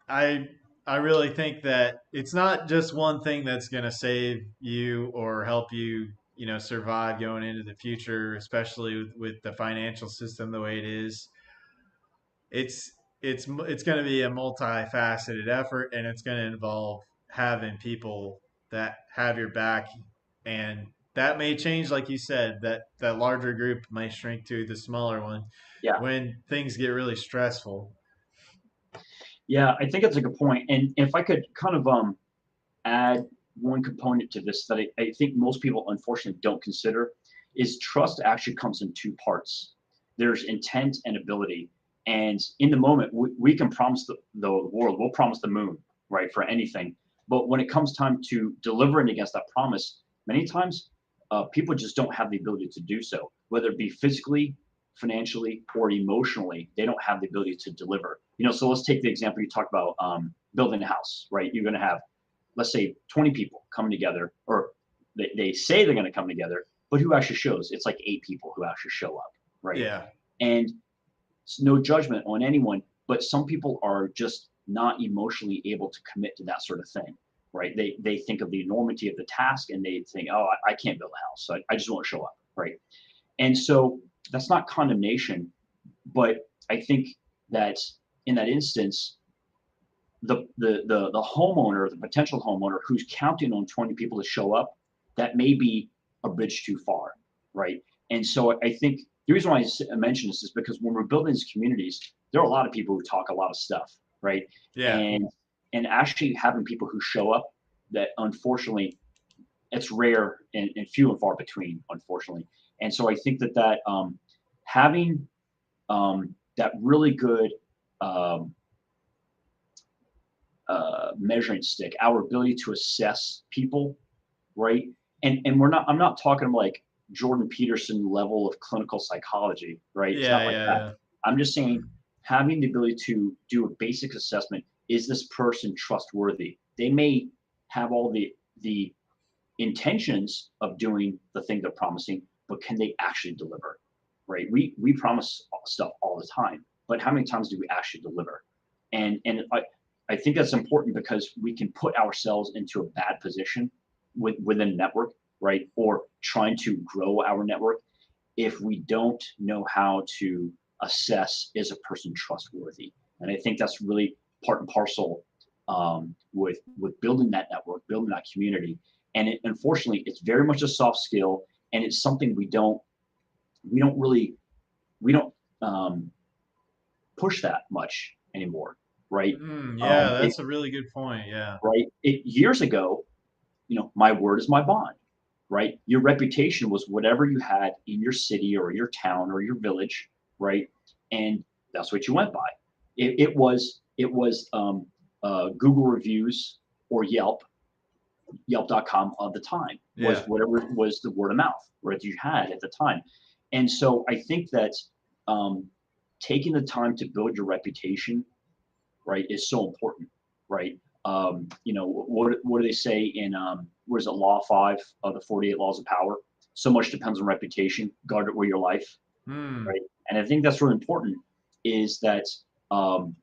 S1: I I really think that it's not just one thing that's going to save you or help you, survive going into the future, especially with the financial system the way it is. It's going to be a multifaceted effort, and it's going to involve having people that have your back, and that may change, like you said, that larger group may shrink to the smaller one
S2: Yeah.
S1: when things get really stressful.
S2: Yeah. I think that's a good point. And if I could kind of add one component to this that I think most people unfortunately don't consider is trust actually comes in two parts. There's intent and ability. And in the moment, we can promise the world, we'll promise the moon, right, for anything. But when it comes time to delivering against that promise, many times people just don't have the ability to do so, whether it be physically, financially, or emotionally. They don't have the ability to deliver. So let's take the example you talked about, building a house, right? You're going to have, let's say, 20 people coming together, or they say they're going to come together, but who actually shows? It's like 8 people who actually show up, right?
S1: Yeah.
S2: And it's no judgment on anyone, but some people are just not emotionally able to commit to that sort of thing, right? They think of the enormity of the task and they think, oh, I can't build a house, so I just won't show up, right? And so that's not condemnation, but I think that in that instance, the homeowner, the potential homeowner who's counting on 20 people to show up, that may be a bridge too far, right? And so I think the reason why I mention this is because when we're building these communities, there are a lot of people who talk a lot of stuff, right?
S1: Yeah.
S2: And actually having people who show up, that unfortunately it's rare and few and far between, unfortunately. And so I think that having that really good um, measuring stick, our ability to assess people, right? And I'm not talking like Jordan Peterson level of clinical psychology, right? It's
S1: Yeah,
S2: not like
S1: yeah,
S2: that.
S1: yeah.
S2: I'm just saying having the ability to do a basic assessment. Is this person trustworthy? They may have all the intentions of doing the thing they're promising, but can they actually deliver? Right? We promise stuff all the time, but how many times do we actually deliver? And I think that's important because we can put ourselves into a bad position within a network, right? Or trying to grow our network if we don't know how to assess, is a person trustworthy? And I think that's really part and parcel with building that network, building that community. And unfortunately, it's very much a soft skill, and it's something we don't really we don't um, push that much anymore, right?
S1: Yeah,
S2: It
S1: that's a really good point. Yeah.
S2: right it years ago, my word is my bond, right? Your reputation was whatever you had in your city or your town or your village, right? And that's what you went by. It was Google reviews or Yelp.com of the time was
S1: Yeah.
S2: whatever was the word of mouth, right? You had at the time, and so I think that um, taking the time to build your reputation, right, is so important, right? What do they say in what is it, Law 5 of the 48 Laws of Power? So much depends on reputation. Guard it with your life,
S1: Hmm.
S2: right? And I think that's really important. Is that um,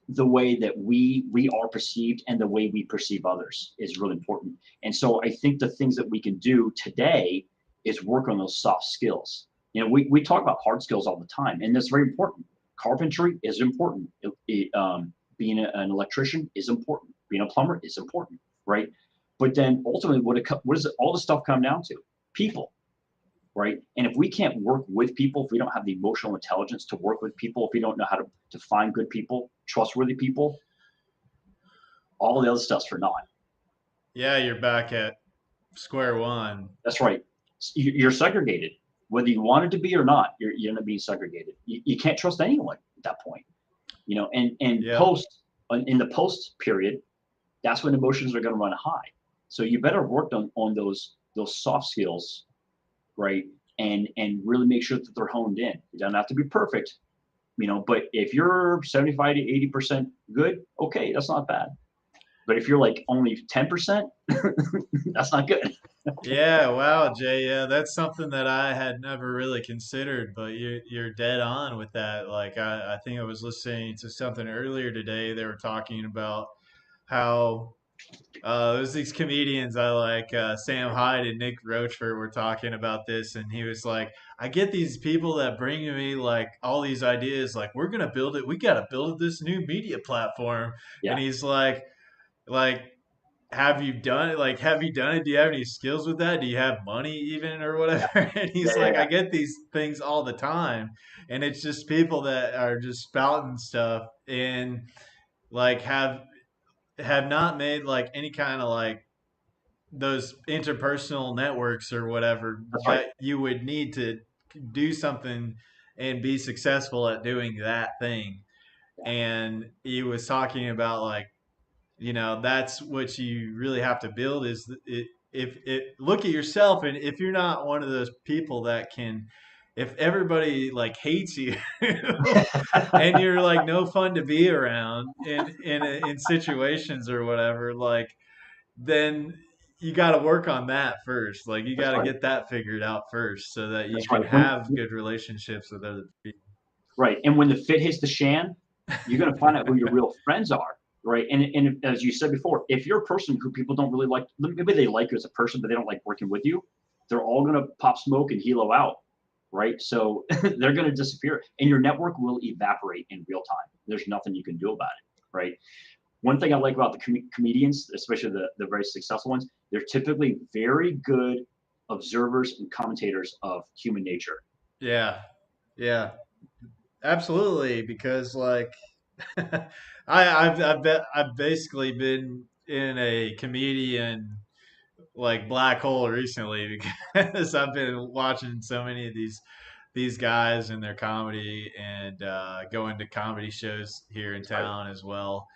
S2: the way that we are perceived and the way we perceive others is really important. And so I think the things that we can do today is work on those soft skills. We talk about hard skills all the time, and that's very important. Carpentry is important. Being an electrician is important. Being a plumber is important, right? But then ultimately, what does all the stuff come down to? People, right? And if we can't work with people, if we don't have the emotional intelligence to work with people, if we don't know how to find good people, trustworthy people, all the other stuff's for naught.
S1: Yeah, you're back at square one.
S2: That's right. You're segregated, whether you wanted to be or not. You end up being segregated. You can't trust anyone at that point. And
S1: Yep.
S2: in the post period, that's when emotions are going to run high. So you better work on those soft skills, right? And really make sure that they're honed in. It doesn't have to be perfect, but if you're 75 to 80% good, okay, that's not bad. But if you're like only 10%, that's not good.
S1: Yeah, wow, Jay. Yeah, that's something that I had never really considered, but you're dead on with that. Like I think I was listening to something earlier today. They were talking about how there's these comedians I like, Sam Hyde and Nick Rochford were talking about this, and he was like, I get these people that bring me like all these ideas, like we're gonna build it, we gotta build this new media platform,
S2: Yeah,
S1: and he's like have you done it? Like, have you done it? Do you have any skills with that? Do you have money even or
S2: yeah,
S1: whatever? And
S2: yeah,
S1: he's
S2: yeah,
S1: like, I
S2: yeah.
S1: get these things all the time. And it's just people that are just spouting stuff and like have not made like any kind of like those interpersonal networks or whatever
S2: That's right.
S1: that you would need to do something and be successful at doing that thing.
S2: Yeah,
S1: And he was talking about like that's what you really have to build is if it look at yourself, and if you're not one of those people that can, if everybody like hates you and you're like no fun to be around in situations or whatever, like then you got to work on that first. Like you
S2: that's
S1: got to
S2: right.
S1: get that figured out first so that you
S2: That's
S1: can
S2: right.
S1: have good relationships with other people.
S2: Right. And when the fit hits the shan, you're going to find out who your real friends are. Right. And as you said before, if you're a person who people don't really like, maybe they like you as a person, but they don't like working with you, they're all going to pop smoke and helo out. Right. So they're going to disappear and your network will evaporate in real time. There's nothing you can do about it. Right. One thing I like about the comedians, especially the very successful ones, they're typically very good observers and commentators of human nature.
S1: Yeah, yeah, absolutely. Because like I've basically been in a comedian like black hole recently because I've been watching so many of these guys and their comedy and going to comedy shows here in
S2: That's right.
S1: town as well.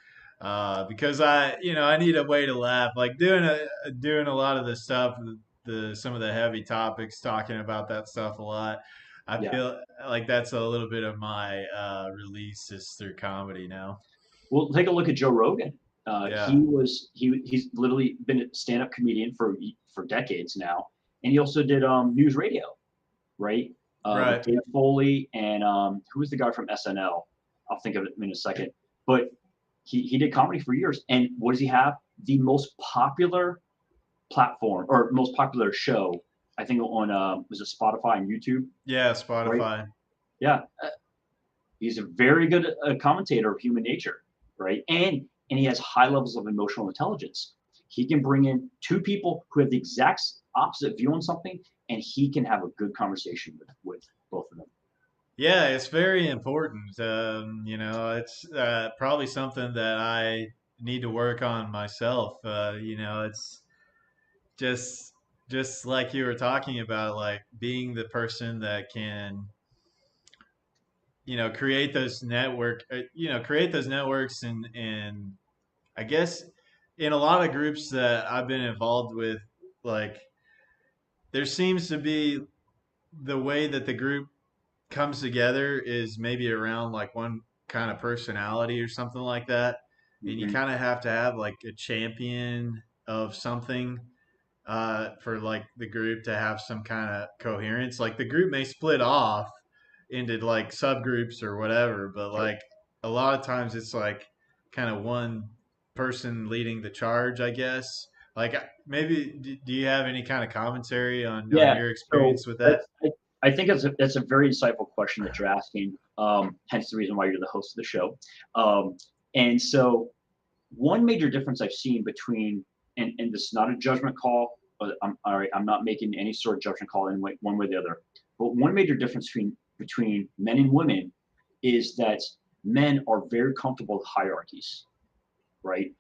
S1: Because I need a way to laugh, like doing a lot of the stuff, the some of the heavy topics, talking about that stuff a lot. I
S2: Yeah.
S1: feel like that's a little bit of my release is through comedy now.
S2: Well, take a look at Joe Rogan.
S1: Yeah.
S2: He's literally been a stand-up comedian for decades now, and he also did news radio, right? With
S1: Right.
S2: Dave Foley and who was the guy from SNL? I'll think of it in a second. But he did comedy for years. And what does he have? The most popular platform or most popular show, I think on was it Spotify and YouTube,
S1: Yeah,
S2: right?
S1: Spotify.
S2: Yeah, he's a very good commentator of human nature, right? And he has high levels of emotional intelligence. He can bring in two people who have the exact opposite view on something, and he can have a good conversation with both of them.
S1: Yeah, it's very important. It's probably something that I need to work on myself. It's just just like you were talking about, like being the person that can, create those networks, and I guess in a lot of groups that I've been involved with, like there seems to be the way that the group comes together is maybe around like one kind of personality or something like that. And you
S2: Mm-hmm.
S1: kind of have to have like a champion of something for like the group to have some kind of coherence. Like the group may split off into like subgroups or whatever, but
S2: Sure.
S1: like a lot of times it's like kind of one person leading the charge, I guess. Like maybe do you have any kind of commentary on
S2: Yeah.
S1: your
S2: So
S1: experience with that?
S2: I think that's a very insightful question that you're asking. Hence the reason why you're the host of the show. And so one major difference I've seen between, and this is not a judgment call, but I'm all right, I'm not making any sort of judgment call in one way or the other. But one major difference between men and women is that men are very comfortable with hierarchies, right?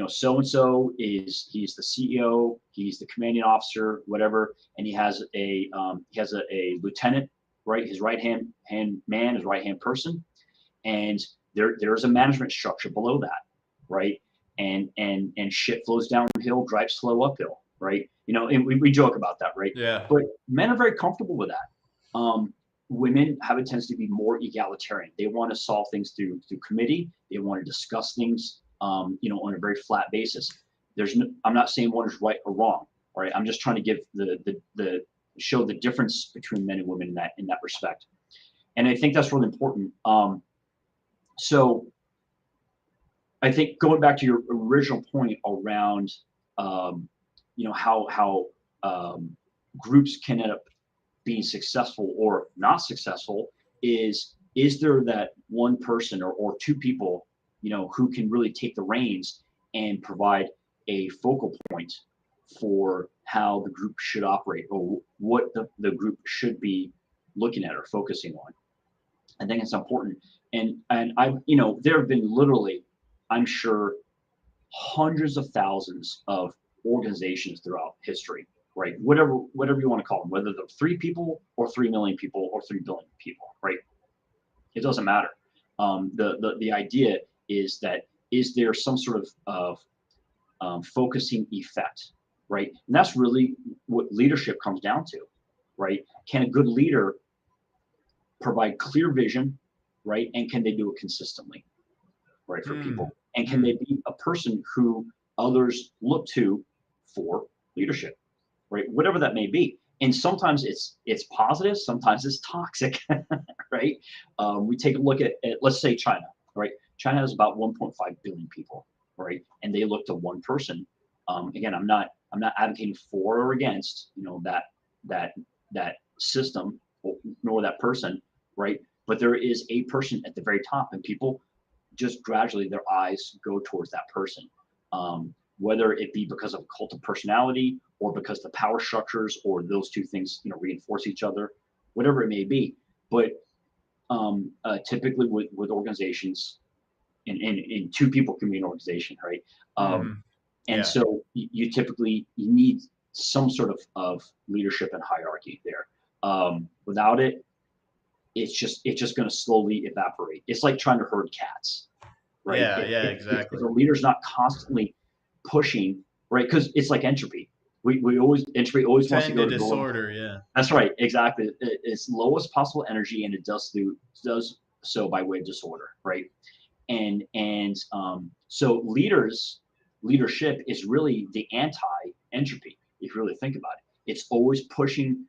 S2: So and so he's the CEO, he's the commanding officer, whatever, and he has a lieutenant, right? His right hand man, his right hand person, and there's a management structure below that, right? And shit flows downhill, drives slow uphill, right? And we joke about that, right?
S1: Yeah.
S2: But men are very comfortable with that. Women have a tendency to be more egalitarian. They want to solve things through committee. They want to discuss things, on a very flat basis. I'm not saying one is right or wrong, right? I'm just trying to give the show the difference between men and women in that respect. And I think that's really important. So I think going back to your original point around, how groups can end up being successful or not successful is there that one person or two people, who can really take the reins and provide a focal point for how the group should operate or what the group should be looking at or focusing on. I think it's important. And there have been literally, I'm sure, hundreds of thousands of organizations throughout history, right? Whatever you want to call them, whether they're 3 people or 3 million people or 3 billion people, right? It doesn't matter. The idea is that is there some sort of focusing effect, right? And that's really what leadership comes down to, right? Can a good leader provide clear vision, right? And can they do it consistently, right, for
S1: Hmm.
S2: people? And can
S1: Hmm.
S2: they be a person who others look to for leadership, right? Whatever that may be. And sometimes it's positive, sometimes it's toxic, right? We take a look at let's say China, right? China has about 1.5 billion people, right? And they look to one person. Again, I'm not advocating for or against that system nor that person, right? But there is a person at the very top, and people just gradually their eyes go towards that person, whether it be because of a cult of personality or because the power structures or those two things reinforce each other, whatever it may be. But typically with organizations, and two people can be an organization, right?
S1: Hmm.
S2: And
S1: Yeah.
S2: so you need some sort of leadership and hierarchy there. Without it, it's just going to slowly evaporate. It's like trying to herd cats, right?
S1: Yeah. Yeah.
S2: If
S1: Exactly.
S2: the leader's not constantly pushing, right? Because it's like entropy. We always entropy always wants to
S1: Tend
S2: go
S1: to
S2: to the low.
S1: disorder. Yeah.
S2: That's right, exactly. It's lowest possible energy, and it does so by way of disorder, right? And so leadership is really the anti entropy, if you really think about it. It's always pushing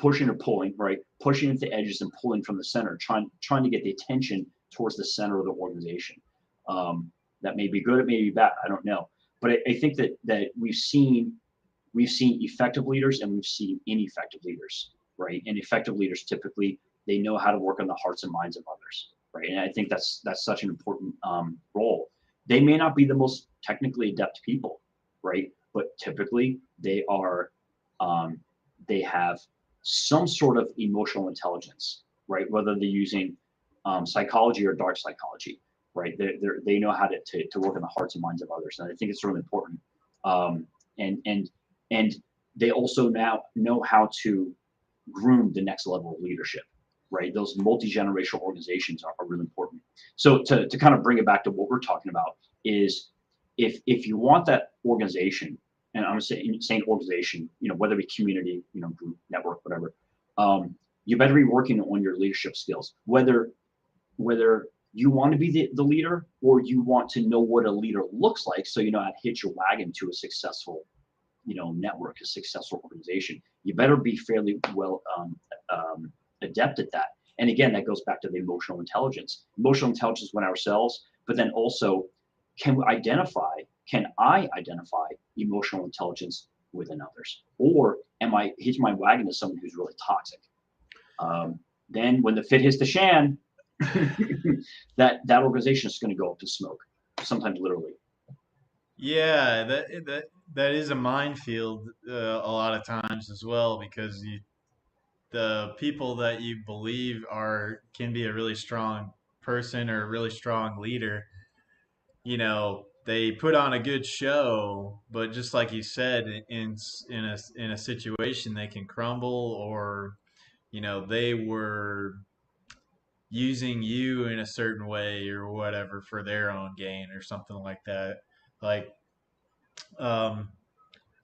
S2: or pulling, right? Pushing at the edges and pulling from the center, trying to get the attention towards the center of the organization. That may be good, it may be bad, I don't know. But I think that we've seen effective leaders and we've seen ineffective leaders, right? And effective leaders typically they know how to work on the hearts and minds of others, right? And I think that's such an important role. They may not be the most technically adept people, right? But typically um, they have some sort of emotional intelligence, right? Whether they're using psychology or dark psychology, right? They know how to work in the hearts and minds of others, and I think it's really important. Um, and and and they also now know how to groom the next level of leadership, right? Those multi-generational organizations are really important. So to kind of bring it back to what we're talking about is if you want that organization, and I'm saying organization, whether it be community, group, network, whatever, you better be working on your leadership skills, whether you want to be the leader or you want to know what a leader looks like so you know how to hitch your wagon to a successful network, a successful organization. You better be fairly well adept at that. And again, that goes back to the emotional intelligence. Emotional intelligence with ourselves, but then also can I identify emotional intelligence within others? Or am I hitching my wagon to someone who's really toxic? Then when the fit hits the shan, that organization is going to go up in smoke, sometimes literally.
S1: Yeah, that is a minefield a lot of times as well because the people that you believe are can be a really strong person or a really strong leader, they put on a good show, but just like you said, in a situation they can crumble, or they were using you in a certain way or whatever for their own gain or something like that. Like, um,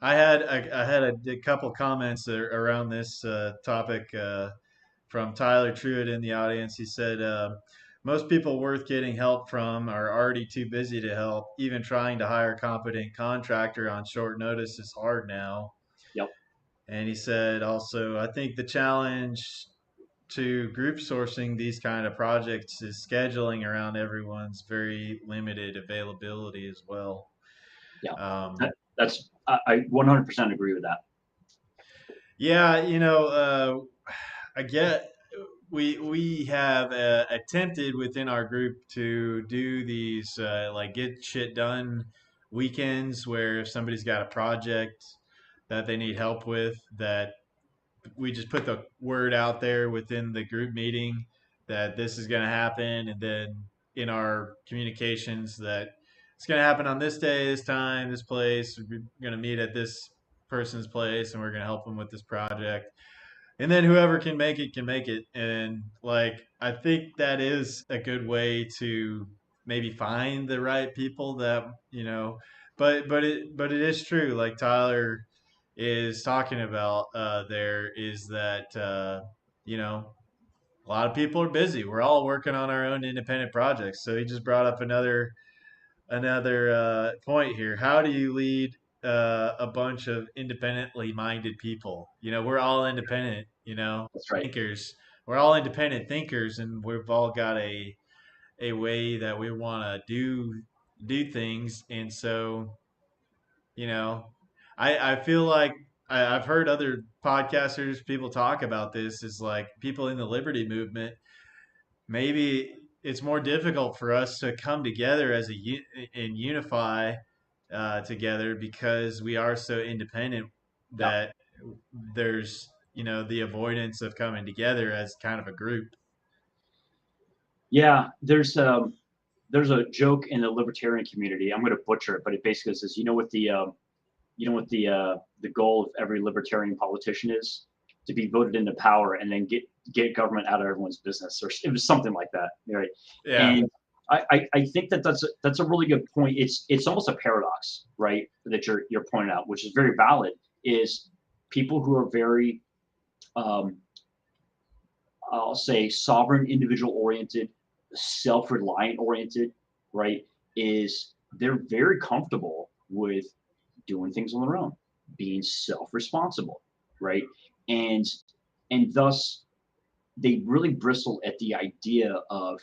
S1: I had a couple comments around this topic from Tyler Truitt in the audience. He said, most people worth getting help from are already too busy to help. Even trying to hire a competent contractor on short notice is hard now.
S2: Yep.
S1: And he said also, I think the challenge to group sourcing these kind of projects is scheduling around everyone's very limited availability as well.
S2: Yeah.
S1: Um,
S2: I 100% agree with that.
S1: yeah, I get we have attempted within our group to do these like get shit done weekends where if somebody's got a project that they need help with, that we just put the word out there within the group meeting that this is going to happen, and then in our communications that it's going to happen on this day, this time, this place. We're going to meet at this person's place, and we're going to help them with this project. And then whoever can make it. And like, I think that is a good way to maybe find the right people that but it is true. Like Tyler is talking about there is that you know a lot of people are busy. We're all working on our own independent projects. So he just brought up another point here. How do you lead a bunch of independently minded people? We're all independent,
S2: That's right.
S1: thinkers. We're all independent thinkers, and we've all got a way that we want to do things. And so, you know, I feel like I've heard other podcasters, people talk about this, is like people in the liberty movement. Maybe it's more difficult for us to come together and unify together because we are so independent
S2: Yeah.
S1: that there's the avoidance of coming together as kind of a group.
S2: Yeah. There's a joke in the libertarian community. I'm going to butcher it, but it basically says, the goal of every libertarian politician is to be voted into power and then get government out of everyone's business, or it was something like that, right?
S1: Yeah.
S2: And I think that's a really good point. It's almost a paradox, right? That you're pointing out, which is very valid. Is people who are very um, I'll say sovereign, individual oriented, self-reliant oriented, right? Is they're very comfortable with doing things on their own. being self-responsible, right? And and thus they really bristle at the idea of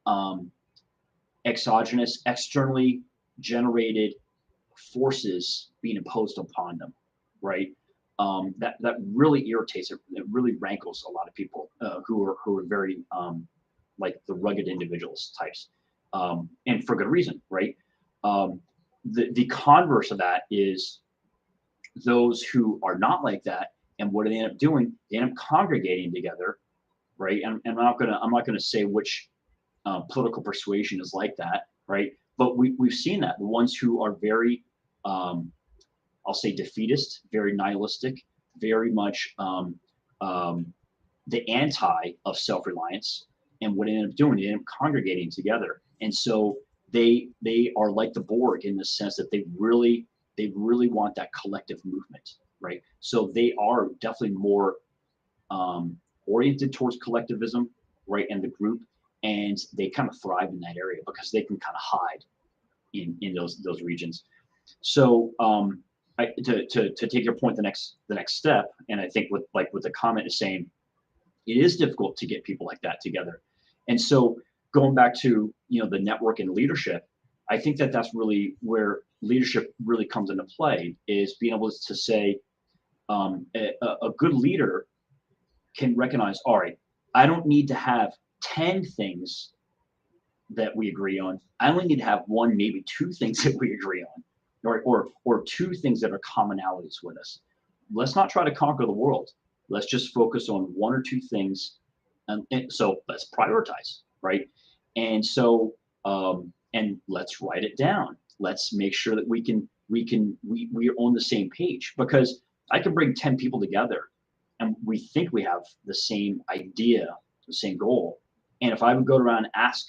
S2: um, exogenous, externally generated forces being imposed upon them, right? That really irritates it. It really rankles a lot of people who are very like the rugged individuals types, and for good reason, right? Um, the converse of that is those who are not like that, and what do they end up doing? They end up congregating together, right? And I'm not gonna say which political persuasion is like that, right? But we've seen that the ones who are very, um, I'll say, defeatist, very nihilistic, very much um, the anti of self-reliance, and what they end up doing, they end up congregating together, and so they are like the Borg in the sense that they really want that collective movement, right? So they are definitely more um, oriented towards collectivism, right, and the group, and they kind of thrive in that area because they can kind of hide in those regions. So to take your point, the next step, and I think what the comment is saying, it is difficult to get people like that together, and so going back to the network and leadership, I think that that's really where leadership really comes into play is being able to say a good leader can recognize, all right, I don't need to have 10 things that we agree on. I only need to have one, maybe two things that we agree on, or two things that are commonalities with us. Let's not try to conquer the world. Let's just focus on one or two things, and so let's prioritize, right? And let's write it down. Let's make sure that we are on the same page because I can bring 10 people together and we think we have the same idea, the same goal. And if I would go around and ask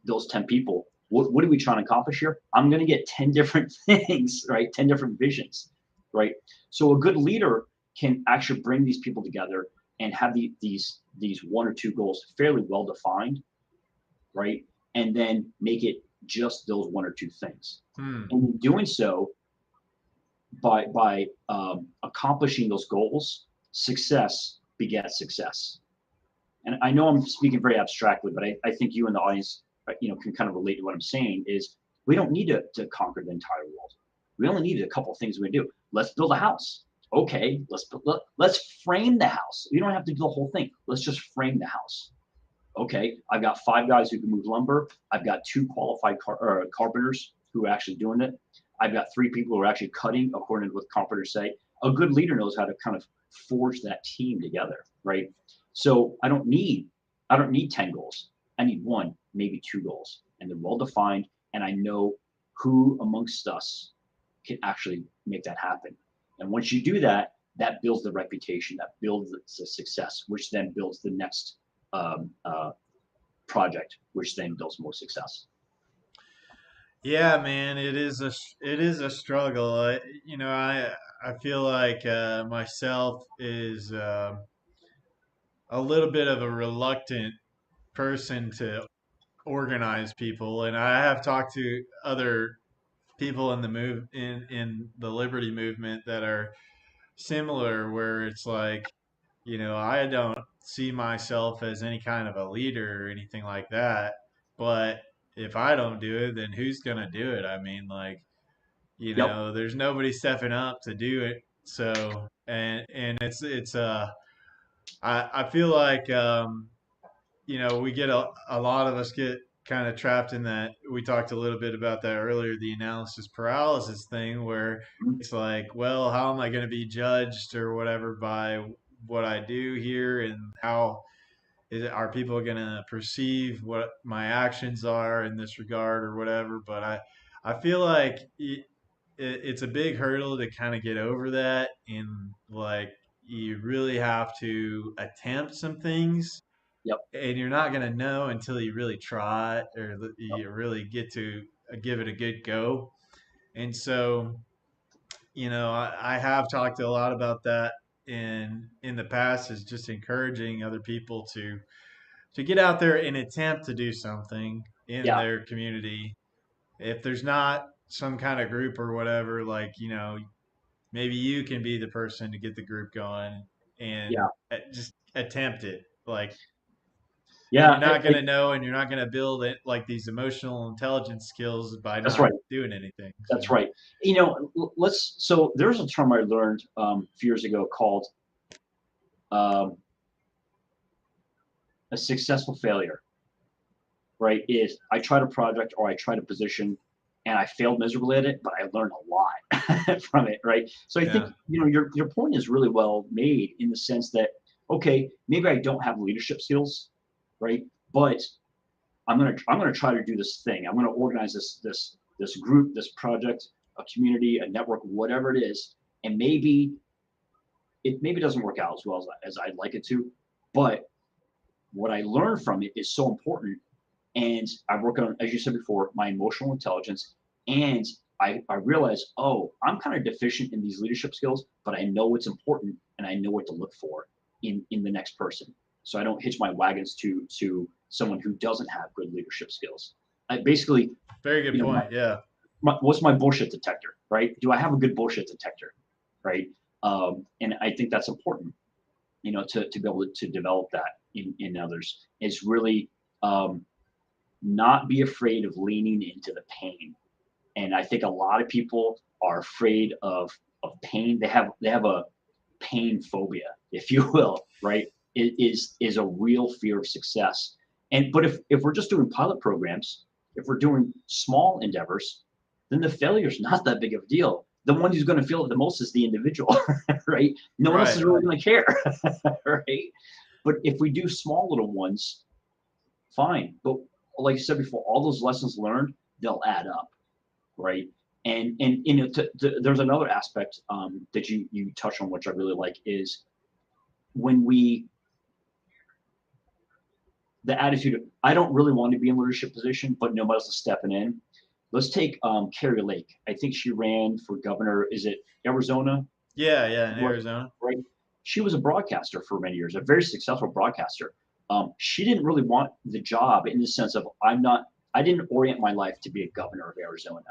S2: those 10 people, what are we trying to accomplish here? I'm going to get 10 different things, right? 10 different visions, right? So a good leader can actually bring these people together and have these one or two goals fairly well defined, right? And then make it just those one or two things.
S1: Hmm.
S2: And in doing so, by accomplishing those goals, success begets success. And I know I'm speaking very abstractly, but I think you and the audience, can kind of relate to what I'm saying. Is we don't need to conquer the entire world. We only need a couple of things we do. Let's build a house. Okay, let's frame the house. We don't have to do the whole thing. Let's just frame the house. Okay, I've got 5 guys who can move lumber. I've got 2 qualified carpenters who are actually doing it. I've got 3 people who are actually cutting, according to what carpenters say. A good leader knows how to kind of forge that team together, right? So I don't need 10 goals. I need one, maybe 2 goals, and they're well defined, and I know who amongst us can actually make that happen. And once you do that, that builds the reputation, that builds the success, which then builds the next um, uh, project, which then builds more success.
S1: Yeah, man, it is a struggle. I feel like myself is a little bit of a reluctant person to organize people, and I have talked to other people in in the liberty movement that are similar, where it's like, I don't see myself as any kind of a leader or anything like that, but if I don't do it, then who's gonna do it? I mean, like,
S2: Yep.
S1: there's nobody stepping up to do it. So, and it's I feel like we get a lot of us get kind of trapped in that. We talked a little bit about that earlier, the analysis paralysis thing, where it's like, well, how am I going to be judged or whatever by what I do here, and how are people going to perceive what my actions are in this regard or whatever? But I feel like it's a big hurdle to kind of get over that, and like you really have to attempt some things,
S2: Yep.
S1: and you're not going to know until you really try it or
S2: Yep.
S1: you really get to give it a good go. And so, I have talked a lot about that in the past, is just encouraging other people to get out there and attempt to do something in
S2: Yeah.
S1: their community. If there's not some kind of group or whatever, like, maybe you can be the person to get the group going
S2: Yeah,
S1: and just attempt it. Like, and
S2: yeah,
S1: you're not going to know, and you're not going to build it like these emotional intelligence skills by
S2: that's
S1: not
S2: right.
S1: doing anything.
S2: That's
S1: So,
S2: right. Let's. So there's a term I learned a few years ago called um, a successful failure. Right? Is I tried a project or I tried a position and I failed miserably at it, but I learned a lot from it. Right? So I think
S1: yeah,
S2: your point is really well made in the sense that okay, maybe I don't have leadership skills, right? But I'm gonna try to do this thing. I'm gonna organize this group, this project, a community, a network, whatever it is, and maybe doesn't work out as well as I'd like it to, but what I learn from it is so important. And I work on, as you said before, my emotional intelligence, and I realize, oh, I'm kind of deficient in these leadership skills, but I know what's important and I know what to look for in the next person. So I don't hitch my wagons to someone who doesn't have good leadership skills. I basically,
S1: very good
S2: you know,
S1: point. Yeah.
S2: what's my bullshit detector, right? Do I have a good bullshit detector, right? And I think that's important, to be able to develop that in others is really not be afraid of leaning into the pain. And I think a lot of people are afraid of pain. They have a pain phobia, if you will, right? It is a real fear of success. And but if we're just doing pilot programs, if we're doing small endeavors, then the failure is not that big of a deal. The one who's going to feel it the most is the individual, right? No one else is
S1: Right.
S2: really going to care, right? But if we do small little ones, fine. But like you said before, all those lessons learned, they'll add up, right? And there's another aspect that you touch on, which I really like, is when we the attitude of I don't really want to be in leadership position, but nobody else is stepping in. Let's take Carrie Lake. I think she ran for governor. Is it Arizona?
S1: Yeah. Yeah. In
S2: Right,
S1: Arizona.
S2: right. She was a broadcaster for many years, a very successful broadcaster. She didn't really want the job in the sense of I'm not. I didn't orient my life to be a governor of Arizona,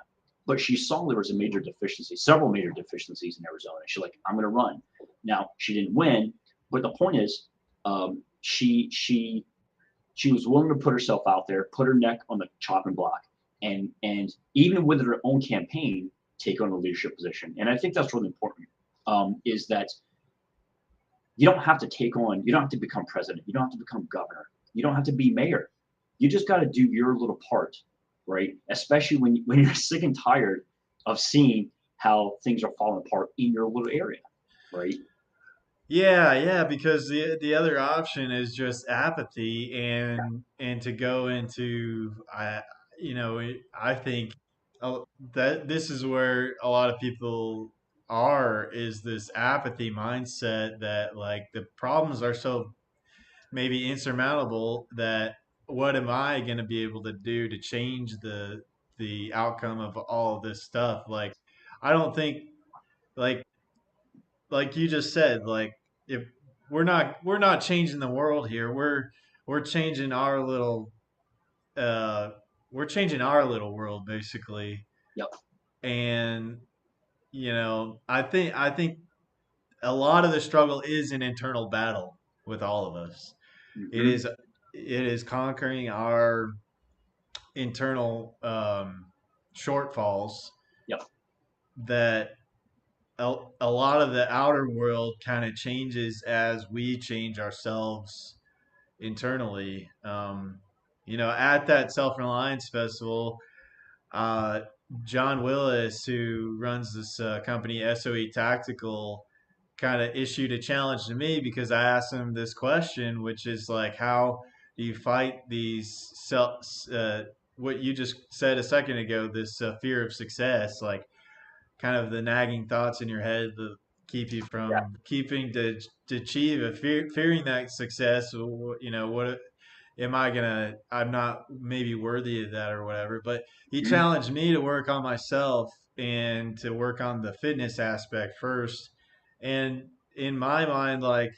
S2: but she saw there was a major deficiency, several major deficiencies in Arizona. She's like, I'm going to run. Now she didn't win, but the point is, she was willing to put herself out there, put her neck on the chopping block, and even with her own campaign, take on a leadership position. And I think that's really important. Is that you don't have to become president, you don't have to become governor, you don't have to be mayor. You just got to do your little part, right? Especially when you're sick and tired of seeing how things are falling apart in your little area, right?
S1: Yeah, yeah, because the other option is just apathy and to go into I think uh, that this is where a lot of people are is this apathy mindset that like the problems are so maybe insurmountable that what am I going to be able to do to change the outcome of all of this stuff? Like I don't think like like you just said, like if we're not changing the world here. We're changing our little uh we're changing our little world basically.
S2: Yep.
S1: And I think a lot of the struggle is an internal battle with all of us. It
S2: Hmm.
S1: is it is conquering our internal shortfalls
S2: Yep.
S1: that a lot of the outer world kind of changes as we change ourselves internally. At that Self Reliance Festival, uh, John Willis, who runs this company, SOE Tactical, kind of issued a challenge to me because I asked him this question, which is like, how do you fight these what you just said a second ago, this fear of success, like kind of the nagging thoughts in your head that keep you
S2: Yeah.
S1: from keeping to achieve a fearing that success. What am I gonna? I'm not maybe worthy of that or whatever. But he
S2: Hmm.
S1: challenged me to work on myself and to work on the fitness aspect first. And in my mind, like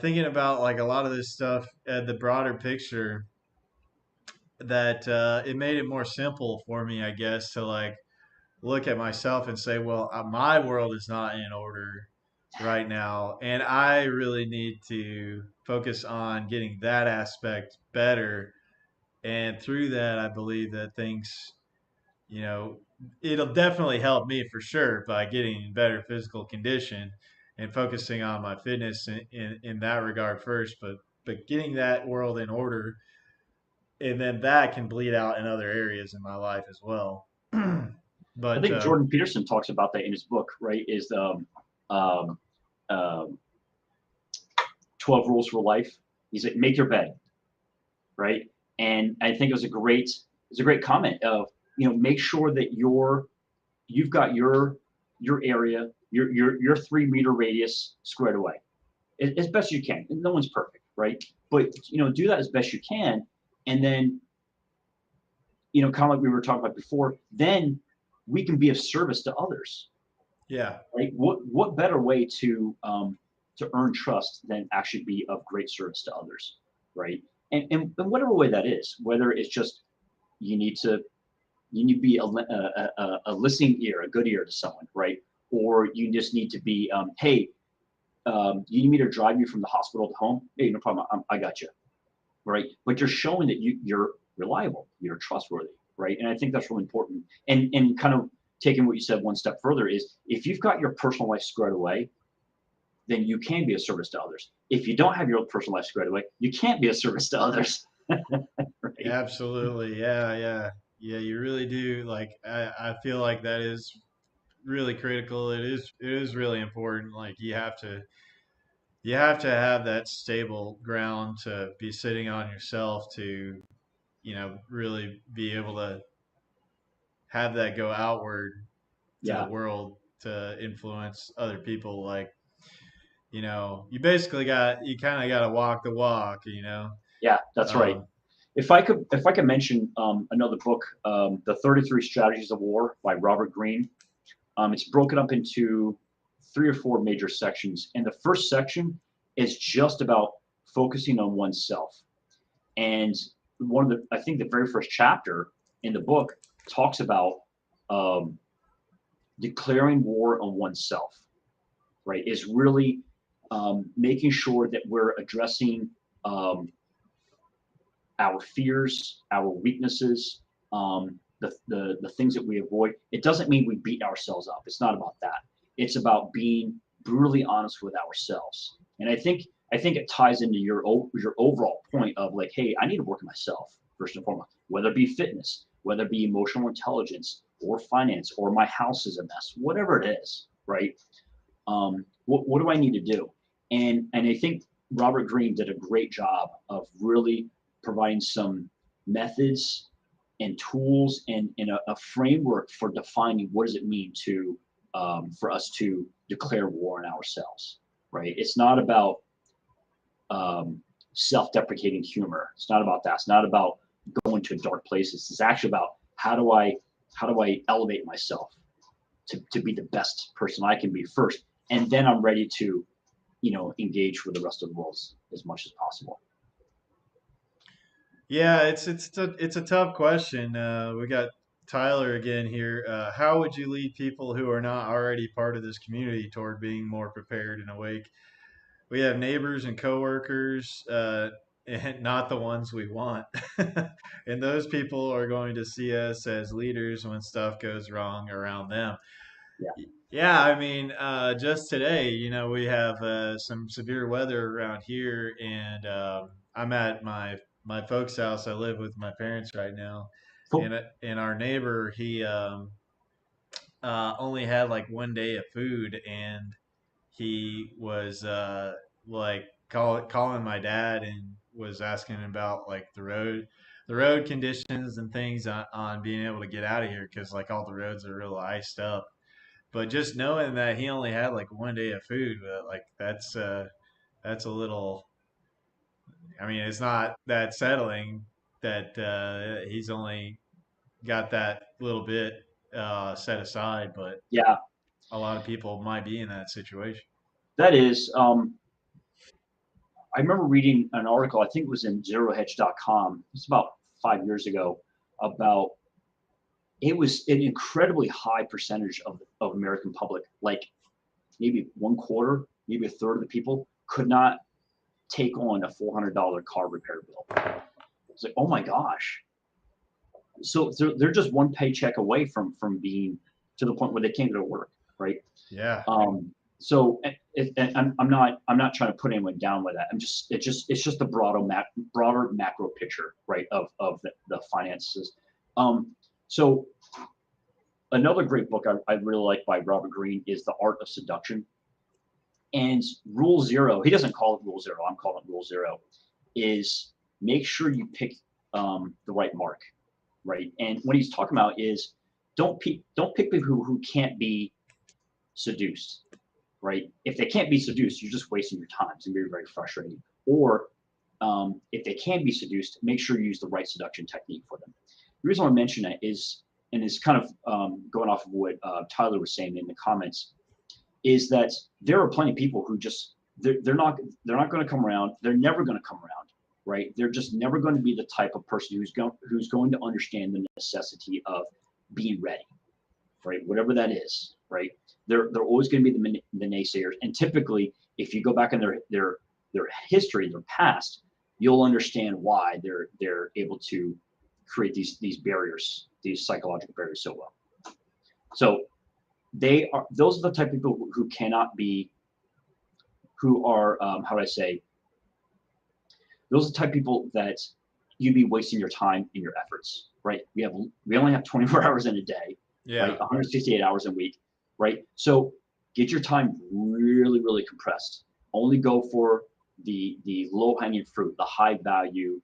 S1: thinking about like a lot of this stuff, the broader picture, that it made it more simple for me, I guess, to like look at myself and say, well, my world is not in order right now, and I really need to focus on getting that aspect better. And through that, I believe that things, you know, it'll definitely help me for sure by getting in better physical condition and focusing on my fitness in that regard first. But getting that world in order, and then that can bleed out in other areas in my life as well.
S2: I
S1: but
S2: think Jordan Peterson talks about that in his book, right? Is um, um, 12 Rules for Life. He's like, make your bed, right? And I think it was a great comment of, make sure that you've got your area, your 3 meter radius squared away as best you can. And no one's perfect, right? But do that as best you can, and then kind of like we were talking about before, then we can be of service to others,
S1: yeah,
S2: right? What better way to earn trust than actually be of great service to others, right? And whatever way that is, whether it's just you need to you need to be a listening ear, a good ear to someone, right? Or you just need to be, hey, you need me to drive you from the hospital to home? Hey, no problem, I got you, right? But you're showing that you're reliable, you're trustworthy, right? And I think that's really important. And kind of taking what you said one step further is, if you've got your personal life squared away, then you can be a service to others. If you don't have your personal life squared away, you can't be a service to others, right?
S1: absolutely. Yeah, yeah. Yeah, you really do. Like I feel like that is really critical. It is really important. Like you have to have that stable ground to be sitting on yourself to, really be able to have that go outward to the
S2: Yeah,
S1: world to influence other people. Like, you kind of got to walk the walk.
S2: yeah, that's right.
S1: Um,
S2: If I could mention another book, The 33 Strategies of War by Robert Greene. It's broken up into 3 or 4 major sections, and the first section is just about focusing on oneself. And I think the very first chapter in the book talks about um, declaring war on oneself. Right, is really making sure that we're addressing um, our fears, our weaknesses, the things that we avoid. It doesn't mean we beat ourselves up. It's not about that. It's about being brutally honest with ourselves. And I think it ties into your overall point of like, hey, I need to work on myself first and foremost, whether it be fitness, whether it be emotional intelligence or finance, or my house is a mess, whatever it is, right? What do I need to do? And I think Robert Greene did a great job of really providing some methods and tools and a framework for defining what does it mean to for us to declare war on ourselves, right? It's not about um, self-deprecating humor. It's not about that. It's not about going to dark places. It's actually about how do I elevate myself to be the best person I can be first, and then I'm ready to engage with the rest of the world as much as possible.
S1: yeah, it's a tough question. We got Tyler again here. How would you lead people who are not already part of this community toward being more prepared and awake? We have neighbors and coworkers, and not the ones we want. And those people are going to see us as leaders when stuff goes wrong around them.
S2: Yeah.
S1: Yeah, I mean, just today, we have some severe weather around here, and I'm at my folks' house. I live with my parents right now,
S2: Cool.
S1: and our neighbor, he only had like one day of food, and he was like calling my dad and was asking about like the road conditions and things on being able to get out of here because like all the roads are real iced up. But just knowing that he only had like one day of food, like that's a little. I mean, it's not that settling that he's only got that little bit set aside, but
S2: Yeah,
S1: a lot of people might be in that situation.
S2: that is. I remember reading an article. I think it was in ZeroHedge.com. It's about 5 years ago about it was an incredibly high percentage of American public, like maybe one quarter, maybe a third of the people could not take on a $400 car repair bill. It's like, oh my gosh. So they're just one paycheck away from being to the point where they can't go to work, right?
S1: Yeah.
S2: So I'm not trying to put anyone down with that. It's just the broader macro picture, right, of the finances. So another great book I really like by Robert Greene is The Art of Seduction. And rule zero, he doesn't call it rule zero, I'm calling it rule zero, is make sure you pick the right mark, right? And what he's talking about is don't pick people who can't be seduced, right? If they can't be seduced, you're just wasting your time. It's gonna be very frustrating. Or if they can be seduced, make sure you use the right seduction technique for them. The reason why I mention that is, and it's kind of going off of what Tyler was saying in the comments, is that there are plenty of people who just they're not going to come around. They're never going to come around, right? They're just never going to be the type of person who's going to understand the necessity of being ready, right? Whatever that is, right? They're always going to be the naysayers, and typically, if you go back in their history, their past, you'll understand why they're able to create these barriers, these psychological barriers so well. So those are the type of people who cannot be, who are how do I say, those are the type of people that you'd be wasting your time and your efforts, right? We only have 24 hours in a day,
S1: Yeah.
S2: right? 168 hours a week, right? So get your time really, really compressed. Only go for the low hanging fruit, the high value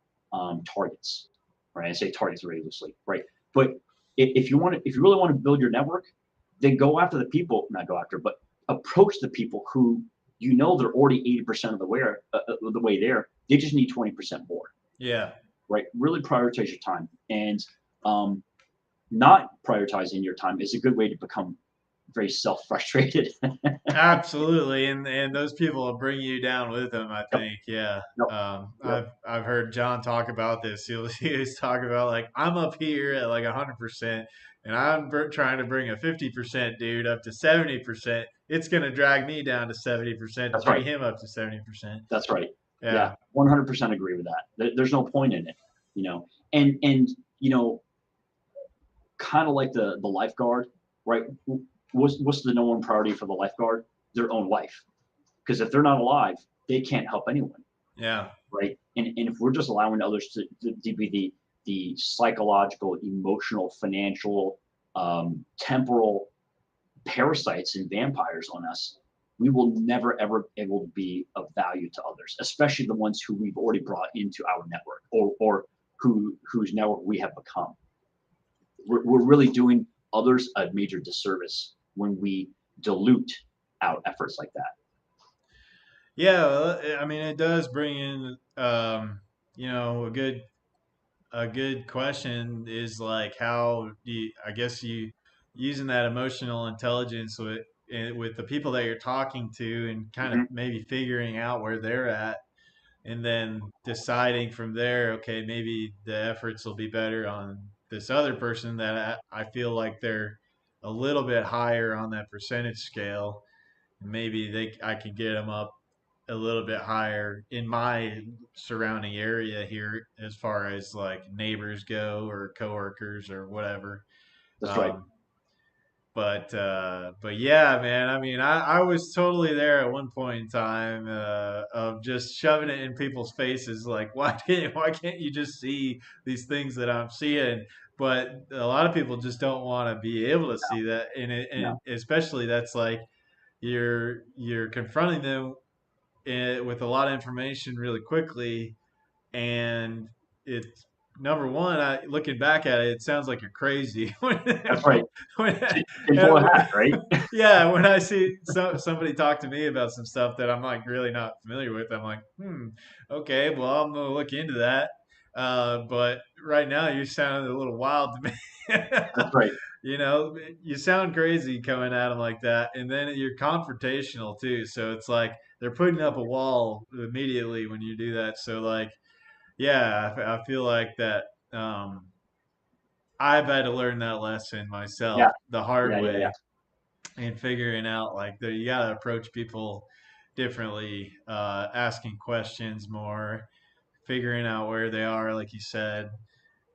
S2: targets, right? I say targets very loosely, right? But if you really want to build your network, then go after the people, not go after, but approach the people who they're already 80% of the way there. They just need 20% more,
S1: Yeah.
S2: right? Really prioritize your time, and not prioritizing your time is a good way to become very self-frustrated.
S1: Absolutely, and those people will bring you down with them, I
S2: Yep,
S1: think. Yeah.
S2: yep, yep.
S1: I've heard John talk about this. He's talk about like I'm up here at like 100%, and trying to bring a 50% dude up to 70%. It's gonna drag me down to 70% to
S2: That's
S1: bring
S2: right.
S1: him up to 70%.
S2: That's right. Yeah,
S1: Yeah.
S2: 100% agree with that. There's no point in it, you know. And you know, kind of like the lifeguard, right? What's the number one priority for the lifeguard? Their own life, because if they're not alive, they can't help anyone,
S1: Yeah.
S2: right? And if we're just allowing others to be the psychological, emotional, financial, temporal parasites and vampires on us, we will never ever able to be of value to others, especially the ones who we've already brought into our network, or whose network we have become. We're really doing others a major disservice when we dilute our efforts like that.
S1: Yeah, well, I mean, it does bring in, a good question is like how do you, I guess you using that emotional intelligence with the people that you're talking to and kind of
S2: Hmm.
S1: maybe figuring out where they're at and then deciding from there, okay, maybe the efforts will be better on this other person that I feel like they're a little bit higher on that percentage scale. Maybe I could get them up a little bit higher in my surrounding area here as far as like neighbors go or coworkers or whatever.
S2: That's right.
S1: Um, but yeah, man, I mean, I was totally there at one point in time of just shoving it in people's faces like why can't you just see these things that I'm seeing? But a lot of people just don't want to be able to see that, and
S2: No,
S1: especially that's like you're confronting them with a lot of information really quickly, and it's number one. Looking back at it, it sounds like you're crazy.
S2: that's right.
S1: when,
S2: Tinfoil
S1: uh,
S2: hat, right?
S1: yeah, when I see somebody talk to me about some stuff that I'm like really not familiar with, I'm like, okay, well, I'm gonna look into that. But right now, you sounded a little wild to me.
S2: That's right.
S1: You know, you sound crazy coming at them like that, and then you're confrontational too. So it's like they're putting up a wall immediately when you do that. So like, yeah, I feel like that. I've had to learn that lesson
S2: Yeah,
S1: myself the hard
S2: yeah, yeah, yeah.
S1: way and figuring out like that you gotta approach people differently, asking questions more, figuring out where they are, like you said,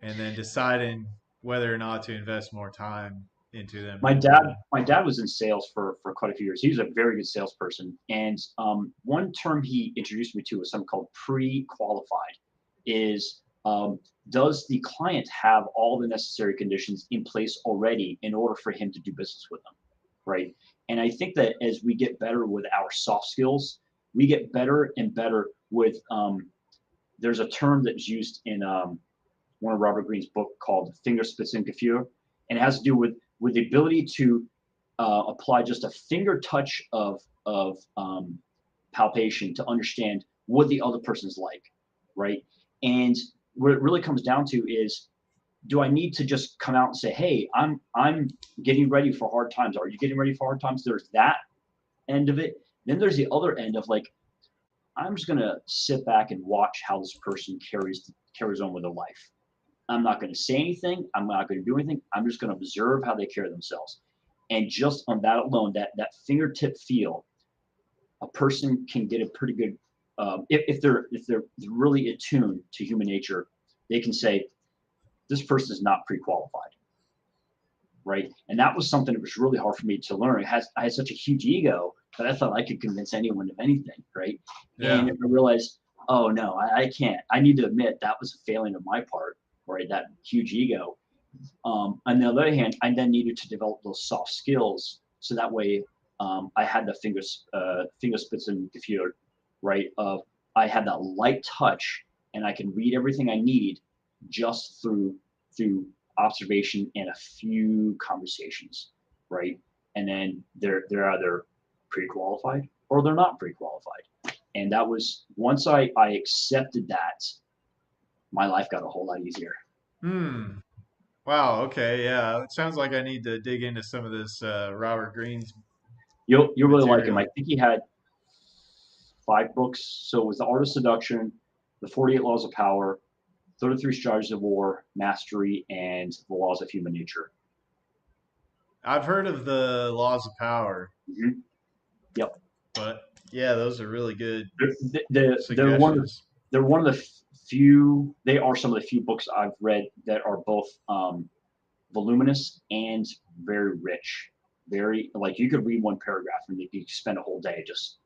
S1: and then deciding whether or not to invest more time into them
S2: My
S1: moving
S2: dad,
S1: forward.
S2: my dad was in sales for quite a few years. He was a very good salesperson, and one term he introduced me to was something called pre-qualified. Is does the client have all the necessary conditions in place already in order for him to do business with them, right? And I think that as we get better with our soft skills, we get better and better with. There's a term that's used in one of Robert Greene's book called Fingerspitzengefühl, and it has to do with the ability to apply just a finger touch of palpation to understand what the other person's like, right? And what it really comes down to is, do I need to just come out and say, "Hey, I'm getting ready for hard times"? Are you getting ready for hard times? There's that end of it. Then there's the other end of like, I'm just gonna sit back and watch how this person carries on with their life. I'm not going to say anything. I'm not going to do anything. I'm just going to observe how they carry themselves. And just on that alone, that fingertip feel, a person can get a pretty good. If they're really attuned to human nature, they can say this person is not pre-qualified, right? And that was something that was really hard for me to learn. I had such a huge ego that I thought I could convince anyone of anything, right? And
S1: Yeah.
S2: I realized, oh no, I can't. I need to admit that was a failing of my part, right? That huge ego. On the other hand, I then needed to develop those soft skills so that way I had the Fingerspitzengefühl, right? Of I had that light touch and I can read everything I need just through observation and a few conversations, right? And then they're either pre-qualified or they're not pre-qualified. And that was once I accepted that, my life got a whole lot easier.
S1: Hmm. Wow. Okay. Yeah. It sounds like I need to dig into some of this Robert Greene's
S2: You'll really like him. I
S1: material.
S2: think he had 5 books. So it was The Art of Seduction, The 48 Laws of Power, 33 Strategies of War, Mastery, and The Laws of Human Nature.
S1: I've heard of the laws of power,
S2: Mm-hmm. Yep.
S1: but yeah, those are really good
S2: They're one of the,
S1: suggestions.
S2: they're one of the few. They are some of the few books I've read that are both voluminous and very rich. Very like you could read one paragraph and you could spend a whole day just